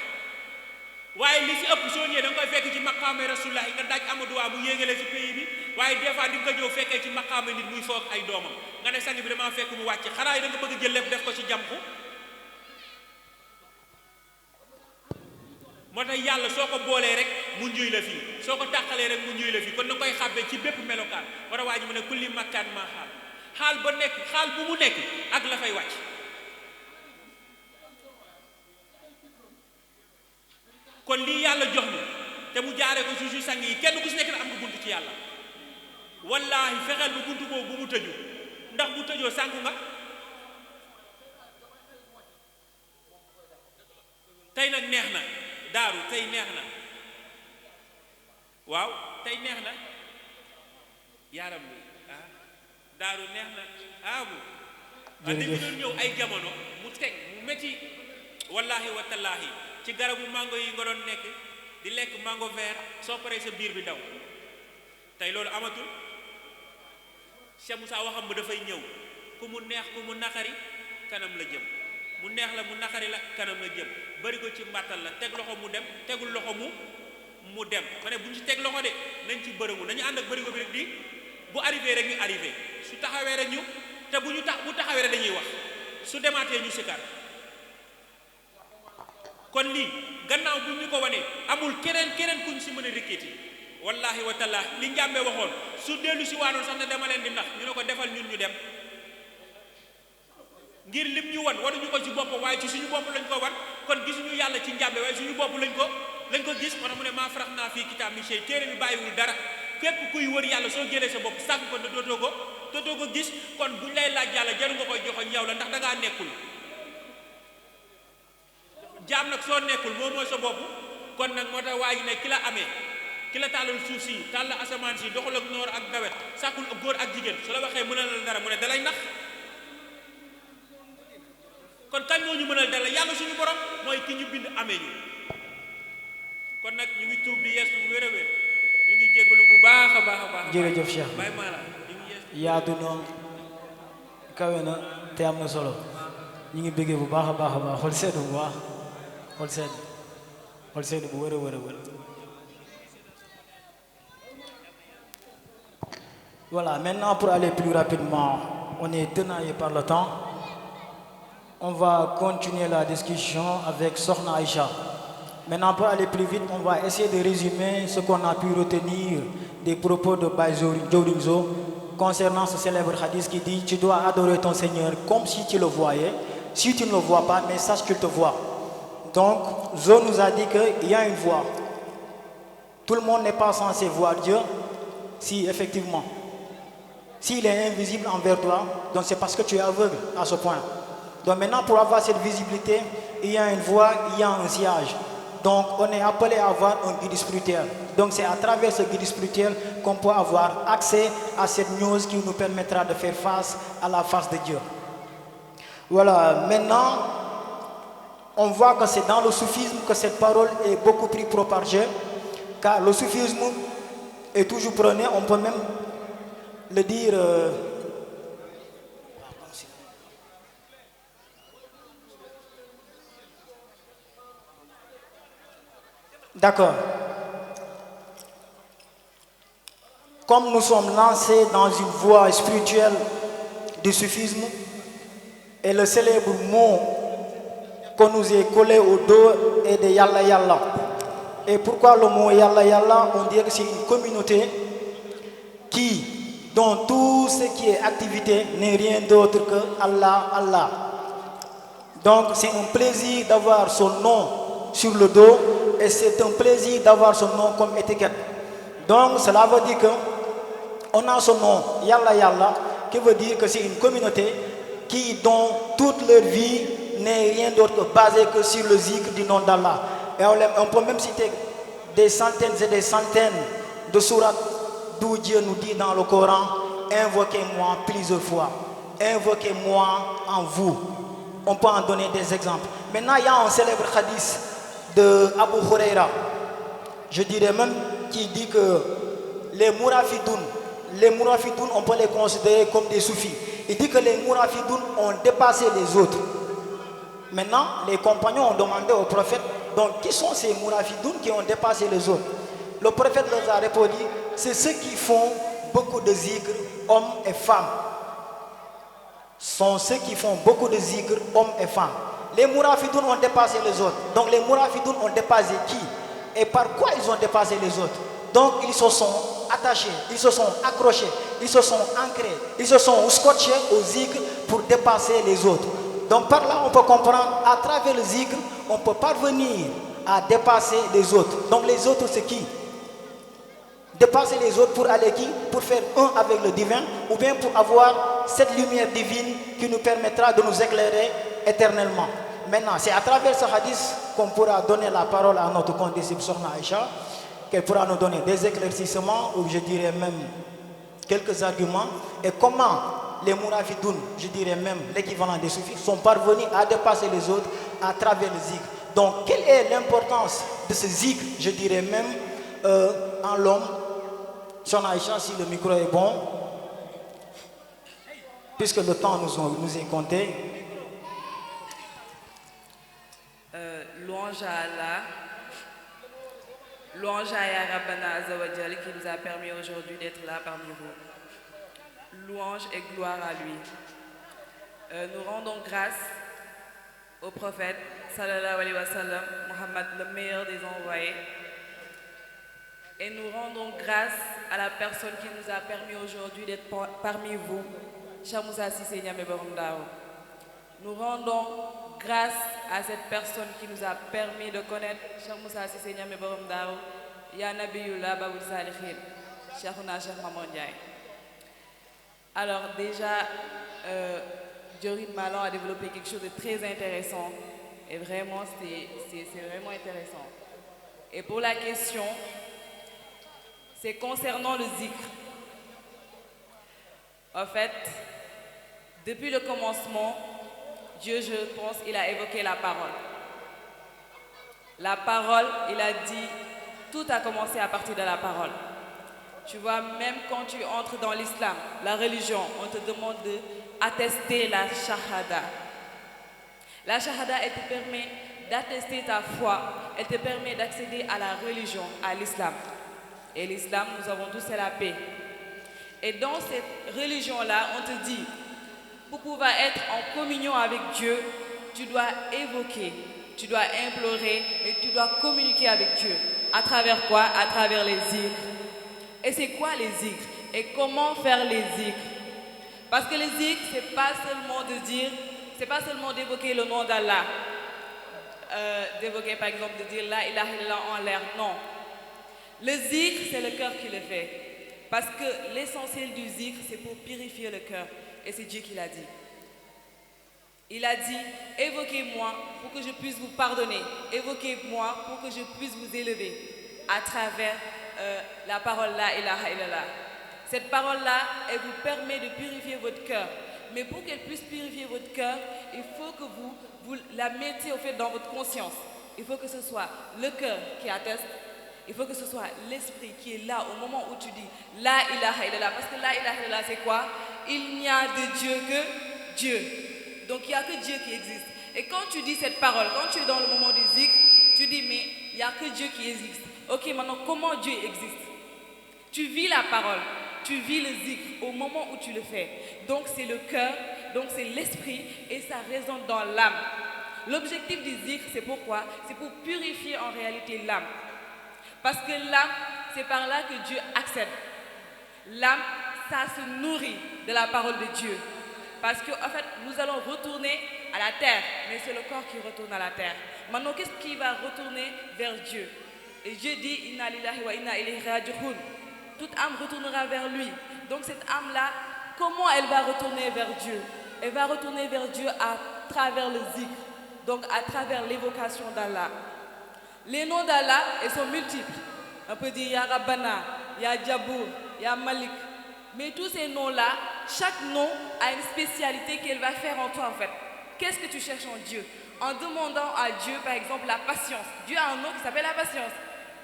waaye li ci ëpp soo ñëwee da nga koy fekk ci maqaamay rasulullah nga daaj Amadou Wa mu yéegale ci pays bi waaye des fois di nga ko ñëw fekkee ci maqaamay nit muy foog ay doomam nga ne sang bi damaa fekk mu wàcc xanaa yi da nga bëgg jël lépp def ko ci jàmku moo tax yàlla soo ko boolee rek mu njuy la fii soo ko tàqalee rek mu njuy la fii kon na koy xàbbee ci bépp melokaan war a waa ji mu ne kulli makkaan maa xaal ba nekk xaal bu mu nekk ak la fay wàcc kon lii yàlla jox ñu te mu jaaree ko suusu sang yi kenn ku si nekk na am nga bunt ci yàlla wallaahi fexeel bu bunt boobu bu mu tëju ndax bu tëjoo sànku nga tey nag neex na daaru tey neex na waaw tey neex na yaaram bi daaru neex na bu dañu doon ñëw ay jamono mu teg mu métti wallahi wa tallaahi ci garabu mango yi nga doon nekk di lekk mango vert soo paree sa biir bi daw tey loolu amatul Cheikh Moussa waxam ba dafay ñëw ku mu neex ku mu naqari kanam la jëm mu neex la mu naqari la kanam la jëm bari ko ci mbàttal la teg loxo mu dem tegul loxo mu dem ma ne bu ñu ci teg loxo de nañ ci bërëmu nañu ànd ak bërigo bi rek di bu arrivé rek ñu arrivé su taxawee rek ñu te bu taxawee rek dañuy wax su demaatee ñu sikar kon lii gannaaw bu ñu ko wanee amul keneen kuñ si mën a rikkiti wallahi wa tallaahi li njàmbee waxoon su dellu si waanoon sax ne dama leen di nax ñu ne ko defal ñun ñu dem ngir lim ñu wan waruñu ko ci bopp waaye ci suñu bopp lañ ko wan kon gisuñu yàlla ci njàmbe waaye suñu bopp lañ ko gis moo tax mu ne maa farax naa fii kitaab mi shay téere bi bàyyiwul dara képp kuy wër yàlla soo jëlee sa bopp sàkk ko ne dootoo ko gis kon buñ lay laaj yàlla jaru nga koy joxoñ yow la ndax da ngaa nekkul jaam nag soo nekkul moom mooy sa bopp kon nag moo tax waa ji ne ki la amee ki la tàllal suuf si tàll asamaan si doxal ak noor ak nawet sàkkul góor ak jigéen su la waxee mënal la dara mu ne dalay nax kon kañ moo ñu mënal dara yàlla suñu borom mooy ki ñu bind amee ñu kon nag ñu ngi tuub di yees bu wér a wér ñu ngi jégalu bu baax a baax. jërëjëf Cheikh Baye Mara ñu ngi yees yaatu na kawe na te am na solo ñu ngi bëggee bu baax a baax xol sedd bu baax xol sedd bu wér a wér. Voilà, maintenant pour aller plus rapidement, on est tenaillé par le temps. On va continuer la discussion avec Sokhna Aïcha. Maintenant, pour aller plus vite, on va essayer de résumer ce qu'on a pu retenir des propos de Baye Diorinzo concernant ce célèbre hadith qui dit « Tu dois adorer ton Seigneur comme si tu le voyais. Si tu ne le vois pas, mais sache qu'il te voit. » Donc, Zo nous a dit qu'il y a une voix. Tout le monde n'est pas censé voir Dieu. Si, effectivement. S'il est invisible envers toi, donc c'est parce que tu es aveugle à ce point. Donc maintenant, pour avoir cette visibilité, il y a une voie, il y a un sillage. Donc on est appelé à avoir un guide spirituel. Donc c'est à travers ce guide spirituel qu'on peut avoir accès à cette news qui nous permettra de faire face à la face de Dieu. Voilà, maintenant, on voit que c'est dans le soufisme que cette parole est beaucoup plus propagée, car le soufisme est toujours prôné, on peut même le dire... D'accord. Comme nous sommes lancés dans une voie spirituelle du soufisme, et le célèbre mot qu'on nous est collé au dos est de Yalla Yalla. Et pourquoi le mot Yalla Yalla? On dirait que c'est une communauté dont tout ce qui est activité n'est rien d'autre que Allah, Allah. Donc c'est un plaisir d'avoir son nom sur le dos et c'est un plaisir d'avoir son nom comme étiquette. Donc cela veut dire que on a son nom Yalla Yalla, qui veut dire que c'est une communauté dont toute leur vie n'est rien d'autre que basée que sur le zikr du nom d'Allah. Et on peut même citer des centaines et des centaines de sourates d'où Dieu nous dit dans le Coran: invoquez-moi plusieurs fois, invoquez-moi en vous. On peut en donner des exemples. Maintenant, il y a un célèbre hadith de Abu Huraira, je dirais même, qui dit que les mourafidoun, on peut les considérer comme des soufis. Il dit que les mourafidoun ont dépassé les autres. Maintenant, les compagnons ont demandé au prophète, donc qui sont ces mourafidoun qui ont dépassé les autres? Le prophète leur a répondu: c'est ceux qui font beaucoup de zikr, hommes et femmes. Sont ceux qui font beaucoup de zikr, hommes et femmes. Les mourafidoun ont dépassé les autres. Donc les mourafidoun ont dépassé qui? Et par quoi ils ont dépassé les autres? Donc ils se sont attachés, ils se sont accrochés, ils se sont ancrés, ils se sont scotchés au zikr pour dépasser les autres. Donc par là on peut comprendre, à travers le zikr, on peut parvenir à dépasser les autres. Donc les autres c'est qui? Dépasser les autres pour aller qui? Pour faire un avec le divin, ou bien pour avoir cette lumière divine qui nous permettra de nous éclairer éternellement. Maintenant, c'est à travers ce hadith qu'on pourra donner la parole à notre condisciple Sokhna Aïcha, qu'elle pourra nous donner des éclaircissements, ou je dirais même quelques arguments, et comment les mourafidoun, je dirais même l'équivalent des soufis, sont parvenus à dépasser les autres à travers le zikr. Donc, quelle est l'importance de ce zikr, je dirais même, en l'homme? Sokhna Aïcha, si le micro est bon, puisque le temps nous est compté. Louange à Allah, louange à Ya Rabbana Azawajal qui nous a permis aujourd'hui d'être là parmi vous. Louange et gloire à lui. Nous rendons grâce au prophète sallallahu alayhi wa sallam, Muhammad, le meilleur des envoyés. Et nous rendons grâce à la personne qui nous a permis aujourd'hui d'être parmi vous, Cheikh Moussa Cissé Niamé Borom Dao. Nous rendons grâce à cette personne qui nous a permis de connaître Cheikh Moussa Cissé Niamé Borom Dao, Ya Nabiyullah Babul Salihin, Cheikhouna Cheikh Maman Ndiaye. Alors déjà, Diorin Malan a développé quelque chose de très intéressant. Et vraiment, c'est vraiment intéressant. Et pour la question, c'est concernant le zikr. En fait, depuis le commencement, Dieu, je pense, il a évoqué la parole. La parole, il a dit, tout a commencé à partir de la parole. Tu vois, même quand tu entres dans l'islam, la religion, on te demande d'attester la shahada. La shahada, elle te permet d'attester ta foi, elle te permet d'accéder à la religion, à l'islam. Et l'islam, nous avons tous, c'est la paix. Et dans cette religion-là, on te dit, pour pouvoir être en communion avec Dieu, tu dois évoquer, tu dois implorer, et tu dois communiquer avec Dieu. À travers quoi? À travers les zikrs. Et c'est quoi les zikrs? Et comment faire les zikrs? Parce que les zikrs, c'est pas seulement de dire, c'est pas seulement d'évoquer le nom d'Allah, d'évoquer par exemple, de dire la ilaha illallah en l'air, non. Le zikr, c'est le cœur qui le fait. Parce que l'essentiel du zikr, c'est pour purifier le cœur. Et c'est Dieu qui l'a dit. Il a dit, évoquez-moi pour que je puisse vous pardonner. Évoquez-moi pour que je puisse vous élever à travers la parole La ilaha illallah. Cette parole-là, elle vous permet de purifier votre cœur. Mais pour qu'elle puisse purifier votre cœur, il faut que vous la mettiez au fait dans votre conscience. Il faut que ce soit le cœur qui atteste. Il faut que ce soit l'esprit qui est là au moment où tu dis La ilaha illallah. Parce que La ilaha illallah, c'est quoi? Il n'y a de Dieu que Dieu. Donc il n'y a que Dieu qui existe. Et quand tu dis cette parole, quand tu es dans le moment du zikr, tu dis mais il n'y a que Dieu qui existe. Ok, maintenant comment Dieu existe? Tu vis la parole, tu vis le zikr au moment où tu le fais. Donc c'est le cœur, donc c'est l'esprit et ça résonne dans l'âme. L'objectif du zikr, c'est pourquoi? C'est pour purifier en réalité l'âme. Parce que l'âme, c'est par là que Dieu accède. L'âme, ça se nourrit de la parole de Dieu. Parce qu'en fait, nous allons retourner à la terre, mais c'est le corps qui retourne à la terre. Maintenant, qu'est-ce qui va retourner vers Dieu? Et Dieu dit, Inna lillahi wa inna ilayhi raji'un. Toute âme retournera vers lui. Donc cette âme-là, comment elle va retourner vers Dieu? Elle va retourner vers Dieu à travers le zikr, donc à travers l'évocation d'Allah. Les noms d'Allah, ils sont multiples. On peut dire Ya Rabbana, Ya Jabour, Ya Malik. Mais tous ces noms-là, chaque nom a une spécialité qu'elle va faire en toi en fait. Qu'est-ce que tu cherches en Dieu? En demandant à Dieu, par exemple, la patience. Dieu a un nom qui s'appelle la patience.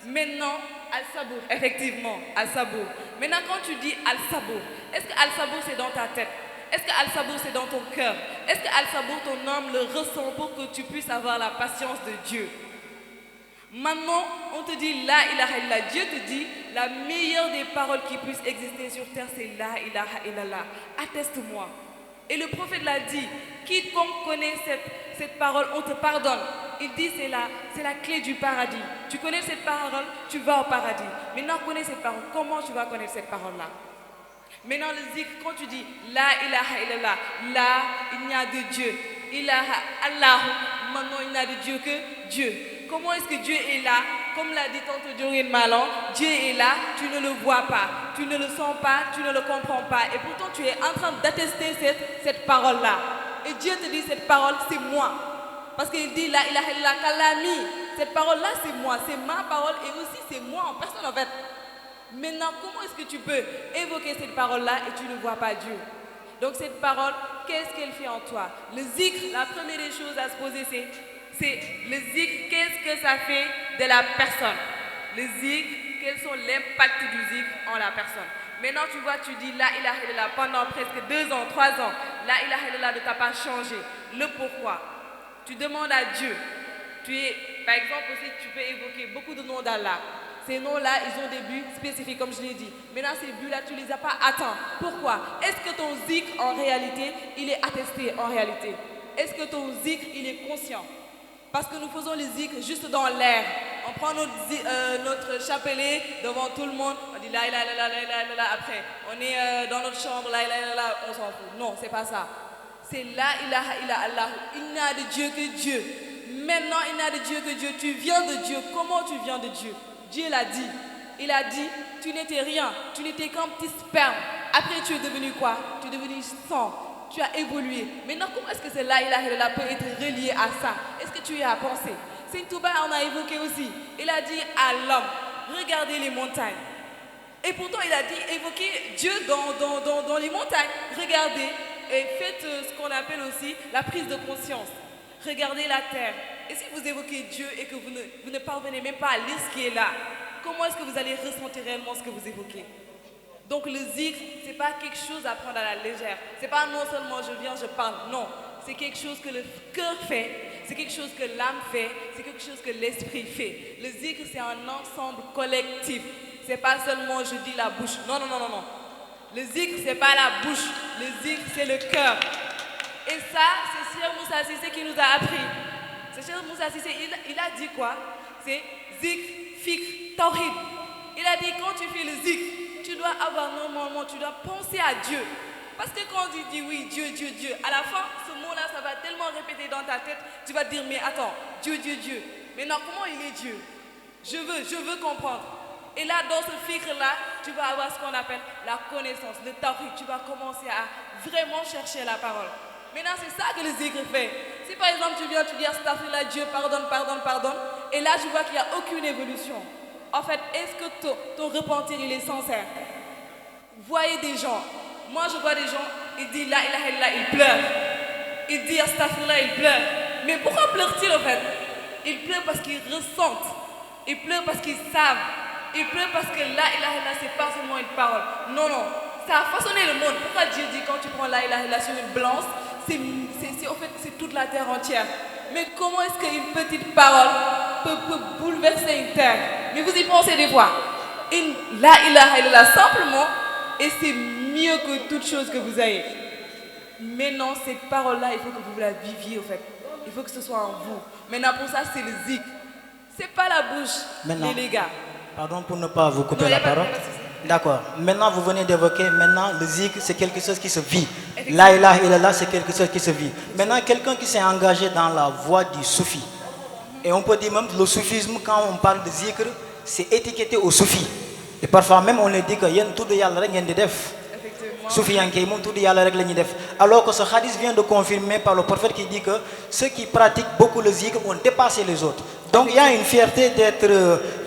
Maintenant, Al-Sabour, effectivement, Al-Sabour. Maintenant, quand tu dis Al-Sabour, est-ce que Al-Sabour c'est dans ta tête? Est-ce que Al-Sabour c'est dans ton cœur? Est-ce que Al-Sabour, ton âme le ressent pour que tu puisses avoir la patience de Dieu? Maintenant, on te dit La ilaha illallah. Dieu te dit la meilleure des paroles qui puissent exister sur terre, c'est La ilaha illallah. Atteste-moi. Et le prophète l'a dit, quiconque connaît cette parole, on te pardonne. Il dit c'est la clé du paradis. Tu connais cette parole, tu vas au paradis. Maintenant, connais cette parole. Comment tu vas connaître cette parole-là? Maintenant, le zikr, quand tu dis La ilaha illallah, là, il n'y a de Dieu. Ilaha Allah, maintenant il n'y a de Dieu que Dieu. Comment est-ce que Dieu est là? Comme l'a dit tante Dorine Malan, Dieu est là, tu ne le vois pas, tu ne le sens pas, tu ne le comprends pas. Et pourtant tu es en train d'attester cette parole-là. Et Dieu te dit cette parole, c'est moi. Parce qu'il dit La ilaha illallah kalami. Cette parole-là, c'est moi, c'est ma parole et aussi c'est moi en personne en fait. Maintenant, comment est-ce que tu peux évoquer cette parole-là et tu ne vois pas Dieu? Donc cette parole, qu'est-ce qu'elle fait en toi? Le zikr, la première des choses à se poser, c'est le zikr, qu'est-ce que ça fait de la personne? Le zikr, quels sont l'impact du zikr en la personne? Maintenant, tu vois, tu dis La ilaha illallah pendant presque 2 ans, 3 ans. La ilaha illallah ne t'a pas changé. Le pourquoi? Tu demandes à Dieu. Par exemple, aussi, tu peux évoquer beaucoup de noms d'Allah. Ces noms-là, ils ont des buts spécifiques, comme je l'ai dit. Maintenant, ces buts-là, tu ne les as pas atteints. Pourquoi? Est-ce que ton zikr, en réalité, il est attesté en réalité? Est-ce que ton zikr, il est conscient? Parce que nous faisons le zikr juste dans l'air. On prend notre chapelet devant tout le monde. On dit La ilaha illallah, la ilaha illallah. Après, on est dans notre chambre, La ilaha illallah, on s'en fout. Non, c'est pas ça. C'est La ilaha illallah. Il n'y a de Dieu que Dieu. Maintenant, il n'y a de Dieu que Dieu. Tu viens de Dieu. Comment tu viens de Dieu? Dieu l'a dit. Il a dit, tu n'étais rien. Tu n'étais qu'un petit sperme. Après, tu es devenu quoi? Tu es devenu sang. Tu as évolué. Maintenant, comment est-ce que c'est La ilaha illallah peut être relié à ça? Est-ce que tu y as pensé? Saint Touba en a évoqué aussi. Il a dit à l'homme, regardez les montagnes. Et pourtant, il a dit, évoquez Dieu dans les montagnes. Regardez et faites ce qu'on appelle aussi la prise de conscience. Regardez la terre. Et si vous évoquez Dieu et que vous ne parvenez même pas à lire ce qui est là, comment est-ce que vous allez ressentir réellement ce que vous évoquez? Donc le zikr, ce n'est pas quelque chose à prendre à la légère. Ce n'est pas non seulement je viens, je parle. Non, c'est quelque chose que le cœur fait, c'est quelque chose que l'âme fait, c'est quelque chose que l'esprit fait. Le zikr, c'est un ensemble collectif. Ce n'est pas seulement je dis la bouche. Non, non, non, non, non. Le zikr, ce n'est pas la bouche. Le zikr, c'est le cœur. Et ça, c'est Cheikh Moussa Cissé qui nous a appris. C'est Cheikh Moussa Cissé, il a dit quoi? C'est zikr, fikr, tawhid. Il a dit quand tu fais le zikr, tu dois avoir normalement, tu dois penser à Dieu. Parce que quand tu dis oui, Dieu, Dieu, Dieu, à la fin, ce mot-là, ça va tellement répéter dans ta tête, tu vas te dire mais attends, Dieu, Dieu, Dieu. Maintenant, comment il est Dieu? Je veux comprendre. Et là, dans ce fikr-là, tu vas avoir ce qu'on appelle la connaissance, le tawhid. Tu vas commencer à vraiment chercher la parole. Maintenant, c'est ça que le zikr fait. Si par exemple, tu viens, tu dis astaghfirullah, Dieu, pardonne, pardonne, pardonne, et là, tu vois qu'il n'y a aucune évolution. En fait, est-ce que ton repentir, il est sincère? Vous voyez des gens, moi je vois des gens, ils disent la ilaha illallah, ils pleurent. Ils disent astaghfirullah, ils pleurent. Mais pourquoi pleurent-ils en fait? Ils pleurent parce qu'ils ressentent. Ils pleurent parce qu'ils savent. Ils pleurent parce que la ilaha illallah, c'est pas seulement une parole. Non, non. Ça a façonné le monde. Pourquoi Dieu dit quand tu prends la ilaha illallah sur une balance, en fait, c'est toute la terre entière. Mais comment est-ce qu'une petite parole peut bouleverser une terre? Mais vous y pensez des fois. La ilaha illallah simplement, et c'est mieux que toute chose que vous ayez. Maintenant, cette parole-là, il faut que vous la viviez, au fait. Il faut que ce soit en vous. Maintenant, pour ça, c'est le zikr. C'est pas la bouche, les gars. Pardon pour ne pas vous couper Non, la parole. D'accord. Maintenant, vous venez d'évoquer, maintenant, le zikr, c'est quelque chose qui se vit. La ilaha illallah, c'est quelque chose qui se vit. Maintenant, quelqu'un qui s'est engagé dans la voie du soufi. Et on peut dire même le soufisme, quand on parle de zikr, c'est étiqueté au soufi. Et parfois même, on le dit que y a tout de yalla rek ngeen di def. Soufiyanke yi moom tout de yalla rek la ñuy def. Alors que ce hadith vient de confirmer par le prophète qui dit que ceux qui pratiquent beaucoup le zikr ont dépassé les autres. Donc il y a une fierté d'être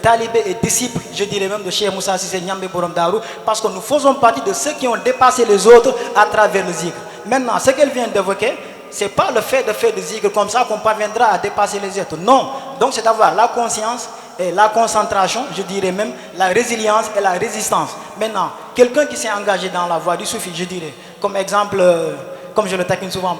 talibé et disciple, je dirais même de Cheikh Moussa Cissé Nyambé Borom Darou, parce que nous faisons partie de ceux qui ont dépassé les autres à travers le zikr. Maintenant, ce qu'elle vient d'évoquer, c'est pas le fait de faire du zikr comme ça qu'on parviendra à dépasser les autres. Non. Donc c'est d'avoir la conscience et la concentration, je dirais même la résilience et la résistance. Maintenant, quelqu'un qui s'est engagé dans la voie du soufi, je dirais, comme exemple, comme je le taquine souvent,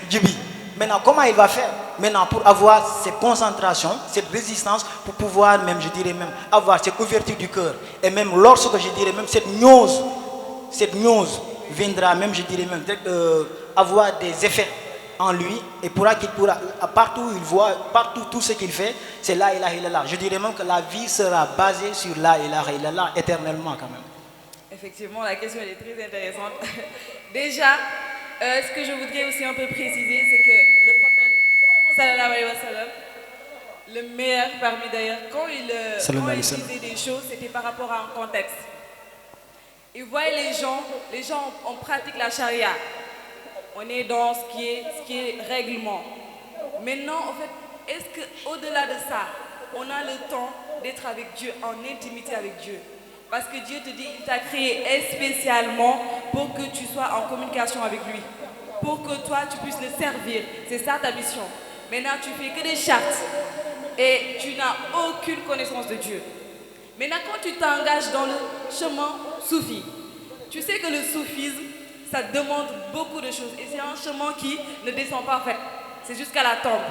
Djibi. Maintenant, comment il va faire maintenant pour avoir cette concentration, cette résistance, pour pouvoir même, je dirais même, avoir cette ouverture du cœur. Et même lorsque, je dirais même, cette gnose viendra même, je dirais même, avoir des effets en lui, et qu'il pourra, partout où il voit, partout tout ce qu'il fait, c'est la ilaha illallah. Je dirais même que la vie sera basée sur la ilaha illallah éternellement quand même. Effectivement, la question elle est très intéressante. Déjà, ce que je voudrais aussi un peu préciser, c'est que le prophète, sallallahu alayhi wa sallam, le meilleur parmi d'ailleurs, quand il disait des choses, c'était par rapport à un contexte. Il voyait les gens, on pratique la charia. On est dans ce qui est règlement. Maintenant, en fait, est-ce qu'au-delà de ça, on a le temps d'être avec Dieu, en intimité avec Dieu? Parce que Dieu te dit, il t'a créé spécialement pour que tu sois en communication avec lui. Pour que toi, tu puisses le servir. C'est ça ta mission. Maintenant, tu fais que des chartes. Et tu n'as aucune connaissance de Dieu. Maintenant, quand tu t'engages dans le chemin soufi, tu sais que le soufisme, ça demande beaucoup de choses. Et c'est un chemin qui ne descend pas en fait. C'est jusqu'à la tombe.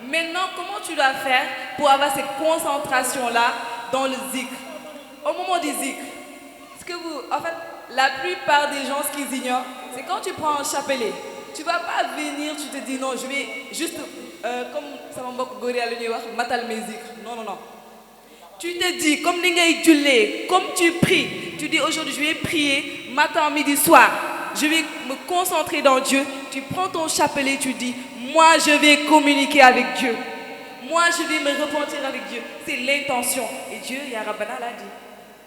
Maintenant, comment tu dois faire pour avoir cette concentration-là dans le zikr? Au moment du zikr, en fait, la plupart des gens, ce qu'ils ignorent, c'est quand tu prends un chapelet. Tu ne vas pas venir, tu te dis non, je vais juste, comme ça m'a beaucoup goré à l'univers, matal mes zikr. Non, non, non. Tu te dis, comme Ningay Djulé, comme tu pries, tu dis aujourd'hui je vais prier matin, midi, soir. Je vais me concentrer dans Dieu. Tu prends ton chapelet, tu dis, moi je vais communiquer avec Dieu. Moi je vais me repentir avec Dieu. C'est l'intention. Et Dieu, Ya Rabbana l'a dit.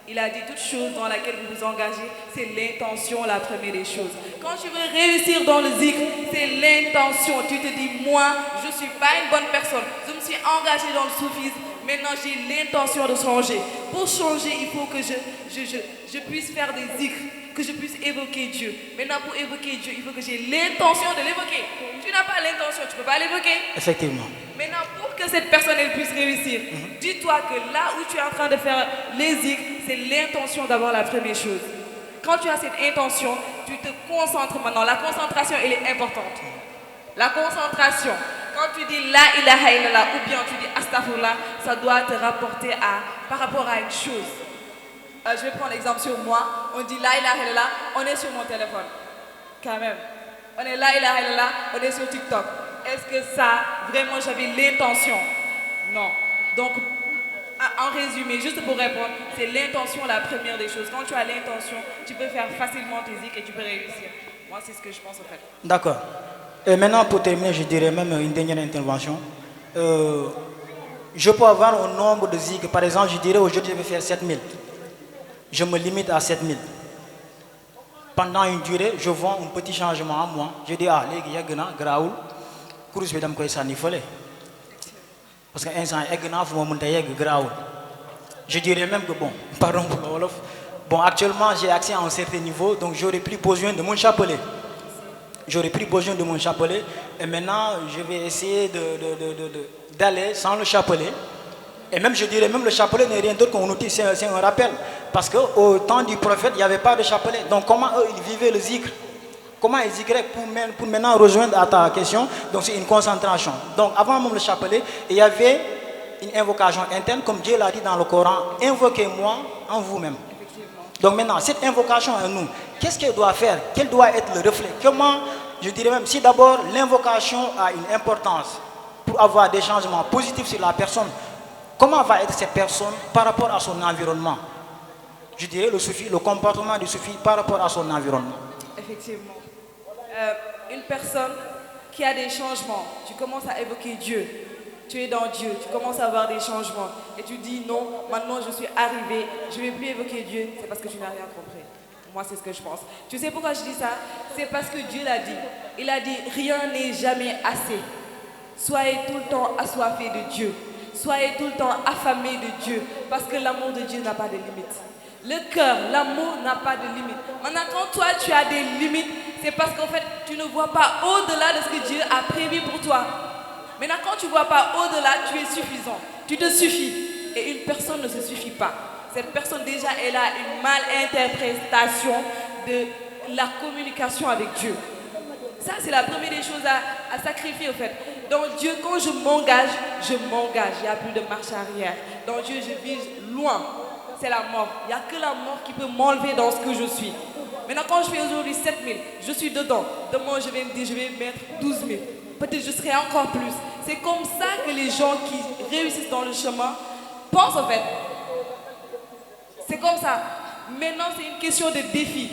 Il a dit toute chose dans laquelle vous vous engagez, c'est l'intention la première des choses. Quand tu veux réussir dans le zikr, c'est l'intention. Tu te dis, moi je ne suis pas une bonne personne. Je me suis engagée dans le soufisme. Maintenant, j'ai l'intention de changer. Pour changer, il faut que je puisse faire des zikrs, que je puisse évoquer Dieu. Maintenant, pour évoquer Dieu, il faut que j'ai l'intention de l'évoquer. Tu n'as pas l'intention, tu ne peux pas l'évoquer. Effectivement. Maintenant, pour que cette personne elle puisse réussir, dis-toi que là où tu es en train de faire les zikrs, c'est l'intention d'avoir la première chose. Quand tu as cette intention, tu te concentres maintenant. La concentration, elle est importante. La concentration. Quand tu dis la ilaha illallah ou bien tu dis astaghfirullah, ça doit te rapporter par rapport à une chose. Je vais prendre l'exemple sur moi. On dit la ilaha illallah, on est sur mon téléphone. Quand même. On est la ilaha illallah, on est sur TikTok. Est-ce que ça, vraiment j'avais l'intention? Non. Donc, en résumé, juste pour répondre, c'est l'intention la première des choses. Quand tu as l'intention, tu peux faire facilement tes zikrs et tu peux réussir. Moi, c'est ce que je pense en fait. D'accord. Et maintenant, pour terminer, je dirais même une dernière intervention. Je peux avoir un nombre de zikr. Par exemple, je dirais aujourd'hui je vais faire 7000. Je me limite à 7000. Pendant une durée, je vois un petit changement en moi. Je dis, ah, les gars, graoul, course je vais me ça nifole. Parce qu'un instant, graoul. Je dirais même que bon, pardon pour le Wolof. Bon, actuellement, j'ai accès à un certain niveau, donc j'aurais plus besoin de mon chapelet. J'aurais plus besoin de mon chapelet. Et maintenant, je vais essayer d'aller sans le chapelet. Et même, je dirais, même le chapelet n'est rien d'autre qu'un outil, c'est un rappel. Parce qu'au temps du prophète, il n'y avait pas de chapelet. Donc, comment eux, ils vivaient le zikr? Comment ils zikraient pour maintenant rejoindre à ta question? Donc, c'est une concentration. Donc, avant même le chapelet, il y avait une invocation interne, comme Dieu l'a dit dans le Coran, invoquez-moi en vous-même. Donc maintenant, cette invocation en nous, qu'est-ce qu'elle doit faire? Quel doit être le reflet? Comment, je dirais même, si d'abord l'invocation a une importance pour avoir des changements positifs sur la personne, comment va être cette personne par rapport à son environnement? Je dirais le comportement du soufi par rapport à son environnement. Effectivement. Une personne qui a des changements, tu commences à évoquer Dieu. Tu es dans Dieu, tu commences à avoir des changements. Et tu dis non, maintenant je suis arrivé, je ne vais plus évoquer Dieu. C'est parce que tu n'as rien compris. Moi, c'est ce que je pense. Tu sais pourquoi je dis ça? C'est parce que Dieu l'a dit. Il a dit, rien n'est jamais assez. Soyez tout le temps assoiffés de Dieu. Soyez tout le temps affamés de Dieu. Parce que l'amour de Dieu n'a pas de limite. Le cœur, l'amour n'a pas de limite. Maintenant, quand toi, tu as des limites, c'est parce qu'en fait, tu ne vois pas au-delà de ce que Dieu a prévu pour toi. Maintenant, quand tu ne vois pas au-delà, tu es suffisant. Tu te suffis. Et une personne ne se suffit pas. Cette personne, déjà, elle a une malinterprétation de la communication avec Dieu. Ça, c'est la première des choses à sacrifier, en fait. Dans Dieu, quand je m'engage, il n'y a plus de marche arrière. Dans Dieu, je vise loin. C'est la mort. Il n'y a que la mort qui peut m'enlever dans ce que je suis. Maintenant, quand je fais aujourd'hui 7000, je suis dedans. Demain, je vais me dire, je vais mettre 12 000. Peut-être je serai encore plus. C'est comme ça que les gens qui réussissent dans le chemin pensent, en fait. C'est comme ça. Maintenant, c'est une question de défi.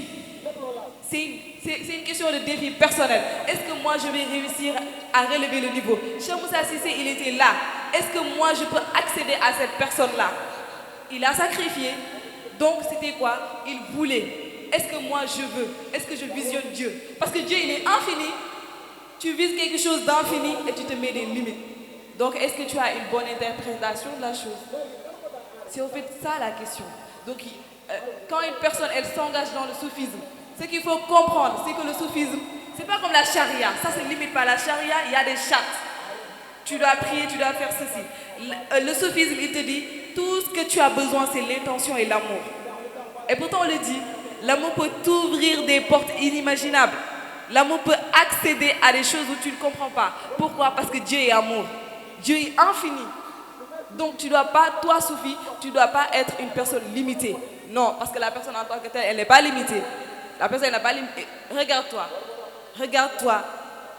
C'est une question de défi personnel. Est-ce que moi, je vais réussir à relever le niveau? Cheikh Moussa Cissé, il était là. Est-ce que moi, je peux accéder à cette personne-là? Il a sacrifié. Donc, c'était quoi? Il voulait. Est-ce que moi, je veux? Est-ce que je visionne Dieu? Parce que Dieu, il est infini. Tu vises quelque chose d'infini et tu te mets des limites. Donc, est-ce que tu as une bonne interprétation de la chose? C'est en fait ça la question. Donc, quand une personne, elle s'engage dans le soufisme, ce qu'il faut comprendre, c'est que le soufisme, c'est pas comme la charia. Ça, c'est limite pas la charia, il y a des chartes. Tu dois prier, tu dois faire ceci. Le soufisme, il te dit, tout ce que tu as besoin, c'est l'intention et l'amour. Et pourtant, on le dit, l'amour peut t'ouvrir des portes inimaginables. L'amour peut accéder à des choses où tu ne comprends pas. Pourquoi? Parce que Dieu est amour. Dieu est infini. Donc tu ne dois pas, toi Soufi, tu ne dois pas être une personne limitée. Non, parce que la personne en tant que telle, elle n'est pas limitée. La personne n'est pas limitée. Regarde-toi. Regarde-toi.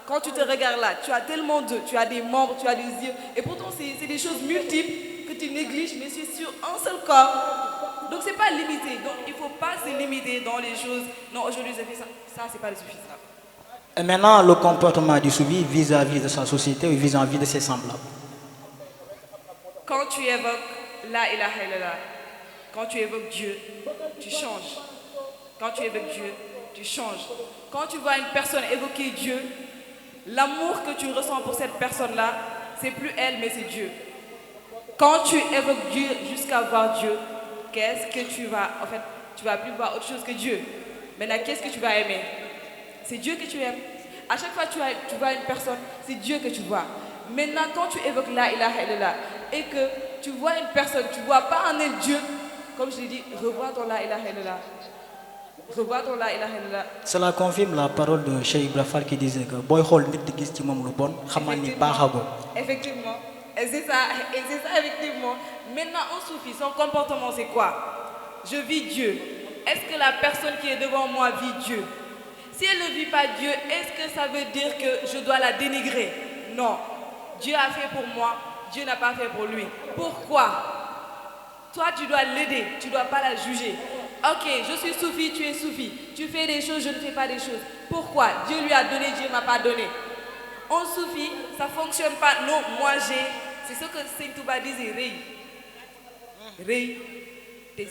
Quand tu te regardes là, tu as tellement d'eux, tu as des membres, tu as des yeux. Et pourtant, c'est des choses multiples que tu négliges, mais c'est sur un seul corps. Donc, ce n'est pas limité. Donc, il ne faut pas se limiter dans les choses. Non, aujourd'hui, j'ai fait ça. Ça, ce n'est pas le suffisant. Et maintenant, le comportement du soufi vis-à-vis de sa société ou vis-à-vis de ses semblables. Quand tu évoques la ilaha illallah, quand tu évoques Dieu, tu changes. Quand tu évoques Dieu, tu changes. Quand tu vois une personne évoquer Dieu, l'amour que tu ressens pour cette personne-là, c'est plus elle, mais c'est Dieu. Quand tu évoques Dieu jusqu'à voir Dieu, qu'est-ce que tu vas... En fait, tu vas plus voir autre chose que Dieu. Maintenant, qu'est-ce que tu vas aimer? C'est Dieu que tu aimes. À chaque fois que tu vois une personne, c'est Dieu que tu vois. Maintenant, quand tu évoques la ilaha illallah et que tu vois une personne, tu ne vois pas en elle Dieu, comme je l'ai dit, revois ton la ilaha illallah. Revois ton la ilaha illallah. Cela confirme la parole de Cheikh Ibrahim qui disait que boy xol nit di gis ci mom lu bon xamal ni baxago. Effectivement. Et c'est ça, effectivement. Maintenant, au soufi, son comportement, c'est quoi? Je vis Dieu. Est-ce que la personne qui est devant moi vit Dieu? Si elle ne vit pas Dieu, est-ce que ça veut dire que je dois la dénigrer? Non. Dieu a fait pour moi, Dieu n'a pas fait pour lui. Pourquoi? Toi, tu dois l'aider, tu ne dois pas la juger. Ok, je suis soufi, tu es soufi. Tu fais des choses, je ne fais pas des choses. Pourquoi? Dieu lui a donné, Dieu ne m'a pas donné. En soufi, ça ne fonctionne pas. Non, moi j'ai C'est ce que Saint Touba disait, Rei. Rei,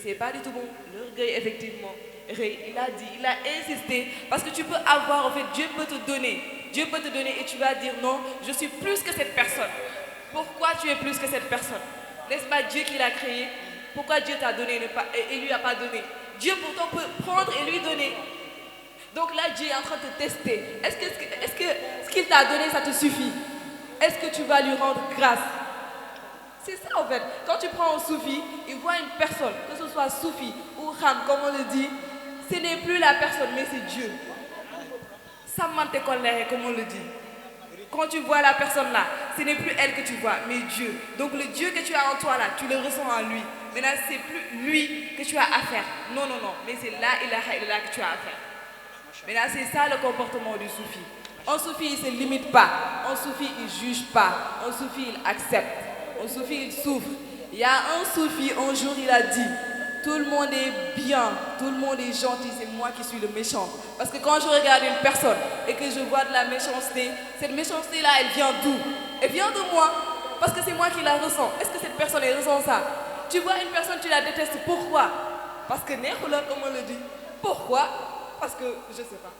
c'est pas du tout bon. L'orgueil, effectivement. Rei, il a dit, il a insisté. Parce que tu peux avoir, en fait, Dieu peut te donner. Dieu peut te donner et tu vas dire non, je suis plus que cette personne. Pourquoi tu es plus que cette personne? N'est-ce pas Dieu qui l'a créé? Pourquoi Dieu t'a donné et lui a pas donné? Dieu pourtant peut prendre et lui donner. Donc là, Dieu est en train de te tester. Est-ce que ce qu'il t'a donné, ça te suffit? Est-ce que tu vas lui rendre grâce? C'est ça en fait. Quand tu prends un soufi, il voit une personne, que ce soit soufi ou ram, comme on le dit, ce n'est plus la personne, mais c'est Dieu. Ça mente colère, comme on le dit. Quand tu vois la personne là, ce n'est plus elle que tu vois, mais Dieu. Donc le Dieu que tu as en toi là, tu le ressens en lui. Maintenant, c'est plus lui que tu as à faire. Non, non, non. Mais c'est là que tu as à faire. Maintenant, c'est ça le comportement du soufi. Un soufi, il ne se limite pas. Un soufi, il ne juge pas. Un soufi, il accepte. Un soufi, il souffre. Il y a un soufi, un jour, il a dit, tout le monde est bien, tout le monde est gentil, c'est moi qui suis le méchant. Parce que quand je regarde une personne et que je vois de la méchanceté, cette méchanceté-là, elle vient d'où? Elle vient de moi, parce que c'est moi qui la ressens. Est-ce que cette personne, elle ressent ça? Tu vois une personne, tu la détestes, pourquoi? Parce que Néhoula, comme on le dit. Pourquoi? Parce que, je ne sais pas.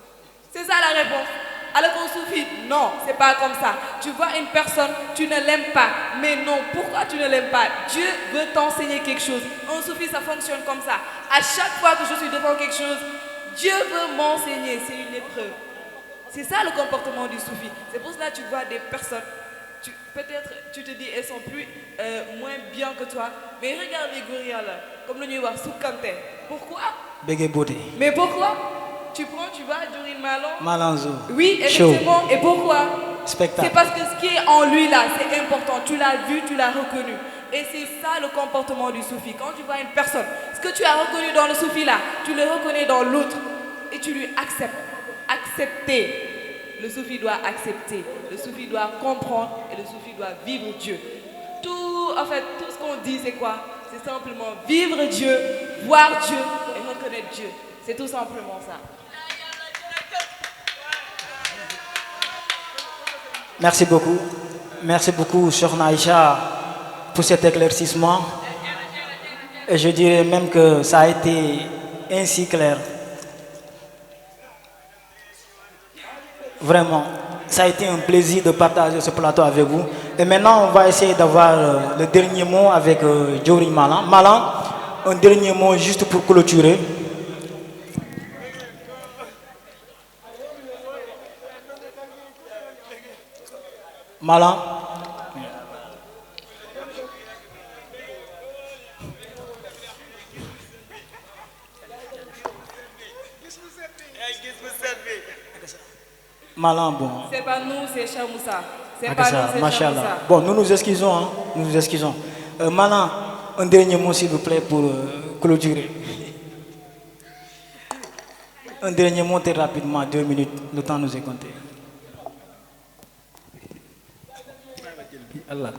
C'est ça la réponse. Alors qu'on souffre, non, c'est pas comme ça. Tu vois une personne, tu ne l'aimes pas. Mais non, pourquoi tu ne l'aimes pas? Dieu veut t'enseigner quelque chose. En soufi, ça fonctionne comme ça. À chaque fois que je suis devant quelque chose, Dieu veut m'enseigner. C'est une épreuve. C'est ça le comportement du soufi. C'est pour cela que tu vois des personnes, peut-être tu te dis, elles sont plus moins bien que toi. Mais regarde les gorilles là, comme le New Soukante. Pourquoi? Mais pourquoi? Tu prends, tu vas, Jorin Malon. Malanzo. Oui, effectivement. Show. Et pourquoi? Spectacle. C'est parce que ce qui est en lui là, c'est important. Tu l'as vu, tu l'as reconnu. Et c'est ça le comportement du soufi. Quand tu vois une personne, ce que tu as reconnu dans le soufi là, tu le reconnais dans l'autre. Et tu lui acceptes. Accepter. Le soufi doit accepter. Le soufi doit comprendre. Et le soufi doit vivre Dieu. En fait, tout ce qu'on dit, c'est quoi? C'est simplement vivre Dieu, voir Dieu et reconnaître Dieu. C'est tout simplement ça. Merci beaucoup. Merci beaucoup, Cheikh Naïcha, pour cet éclaircissement. Et je dirais même que ça a été ainsi clair. Vraiment, ça a été un plaisir de partager ce plateau avec vous. Et maintenant, on va essayer d'avoir le dernier mot avec Jorin Malan. Malan, un dernier mot juste pour clôturer. Malan. Malan, bon. C'est pas nous, c'est Cheikh Moussa. C'est Ah, pas ça, nous, c'est Cheikh Moussa. Bon, nous nous excusons, hein. Nous nous excusons. Malan, un dernier mot s'il vous plaît pour clôturer. Un dernier mot très rapidement, 2 minutes, le temps nous est compté. Allah.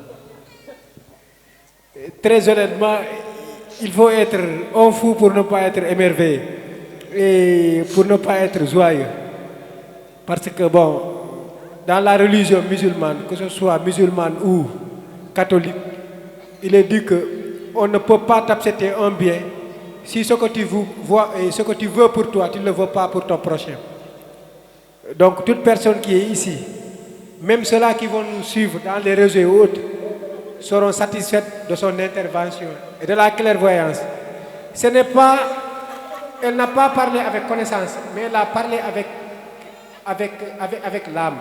Très honnêtement, il faut être un fou pour ne pas être émerveillé et pour ne pas être joyeux. Parce que bon, dans la religion musulmane, que ce soit musulmane ou catholique, il est dit qu'on ne peut pas t'accepter un bien si ce que tu vois et ce que tu veux pour toi, tu ne le veux pas pour ton prochain. Donc toute personne qui est ici, même ceux-là qui vont nous suivre dans les réseaux et autres, seront satisfaits de son intervention et de la clairvoyance. Ce n'est pas, elle n'a pas parlé avec connaissance, mais elle a parlé avec l'âme.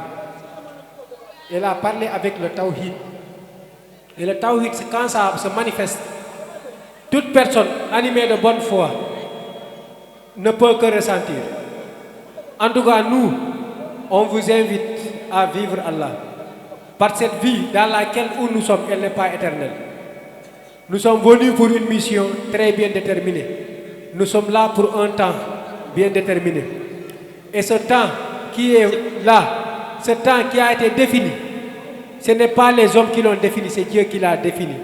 Elle a parlé avec le tawhid. Et le tawhid, c'est quand ça se manifeste. Toute personne animée de bonne foi ne peut que ressentir. En tout cas, nous, on vous invite à vivre Allah. Par cette vie dans laquelle où nous sommes, elle n'est pas éternelle. Nous sommes venus pour une mission très bien déterminée. Nous sommes là pour un temps bien déterminé. Et ce temps qui est là, ce temps qui a été défini, ce n'est pas les hommes qui l'ont défini, c'est Dieu qui l'a défini.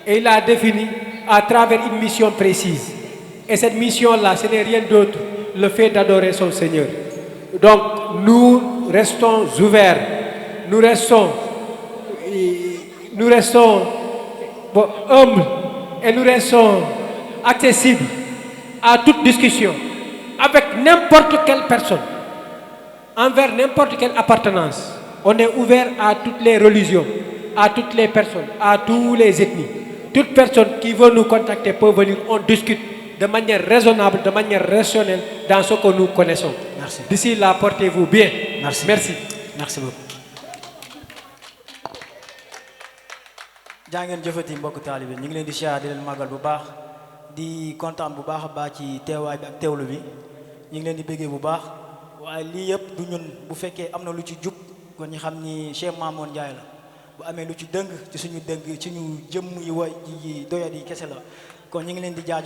Et il l'a défini à travers une mission précise. Et cette mission-là, ce n'est rien d'autre, le fait d'adorer son Seigneur. Donc, nous restons ouverts, nous restons nous restons humbles et nous restons accessibles à toute discussion avec n'importe quelle personne, envers n'importe quelle appartenance. On est ouvert à toutes les religions, à toutes les personnes, à tous les ethnies. Toute personne qui veut nous contacter peut venir, on discute de manière raisonnable, de manière rationnelle dans ce que nous connaissons. Merci. D'ici là, portez-vous bien. Merci. Merci. Merci beaucoup. jaa ngeen jëfati mbokk taalibe ñu ngi leen di siyaar di leen màggal bu baax di kontaan bu baax a baax ci teewaay bi ak teewlu bi ñu ngi leen di bëggee bu baax waaye lii yëpp du ñun bu fekkee am na lu ci jub kon ñu xam ni Cheikh Mamoun Ndiaye la bu amee lu ci dëng ci suñu dëng ci ñu jëmm yi woy yi doyat yi kese la kon ñu ngi leen di jaajëfal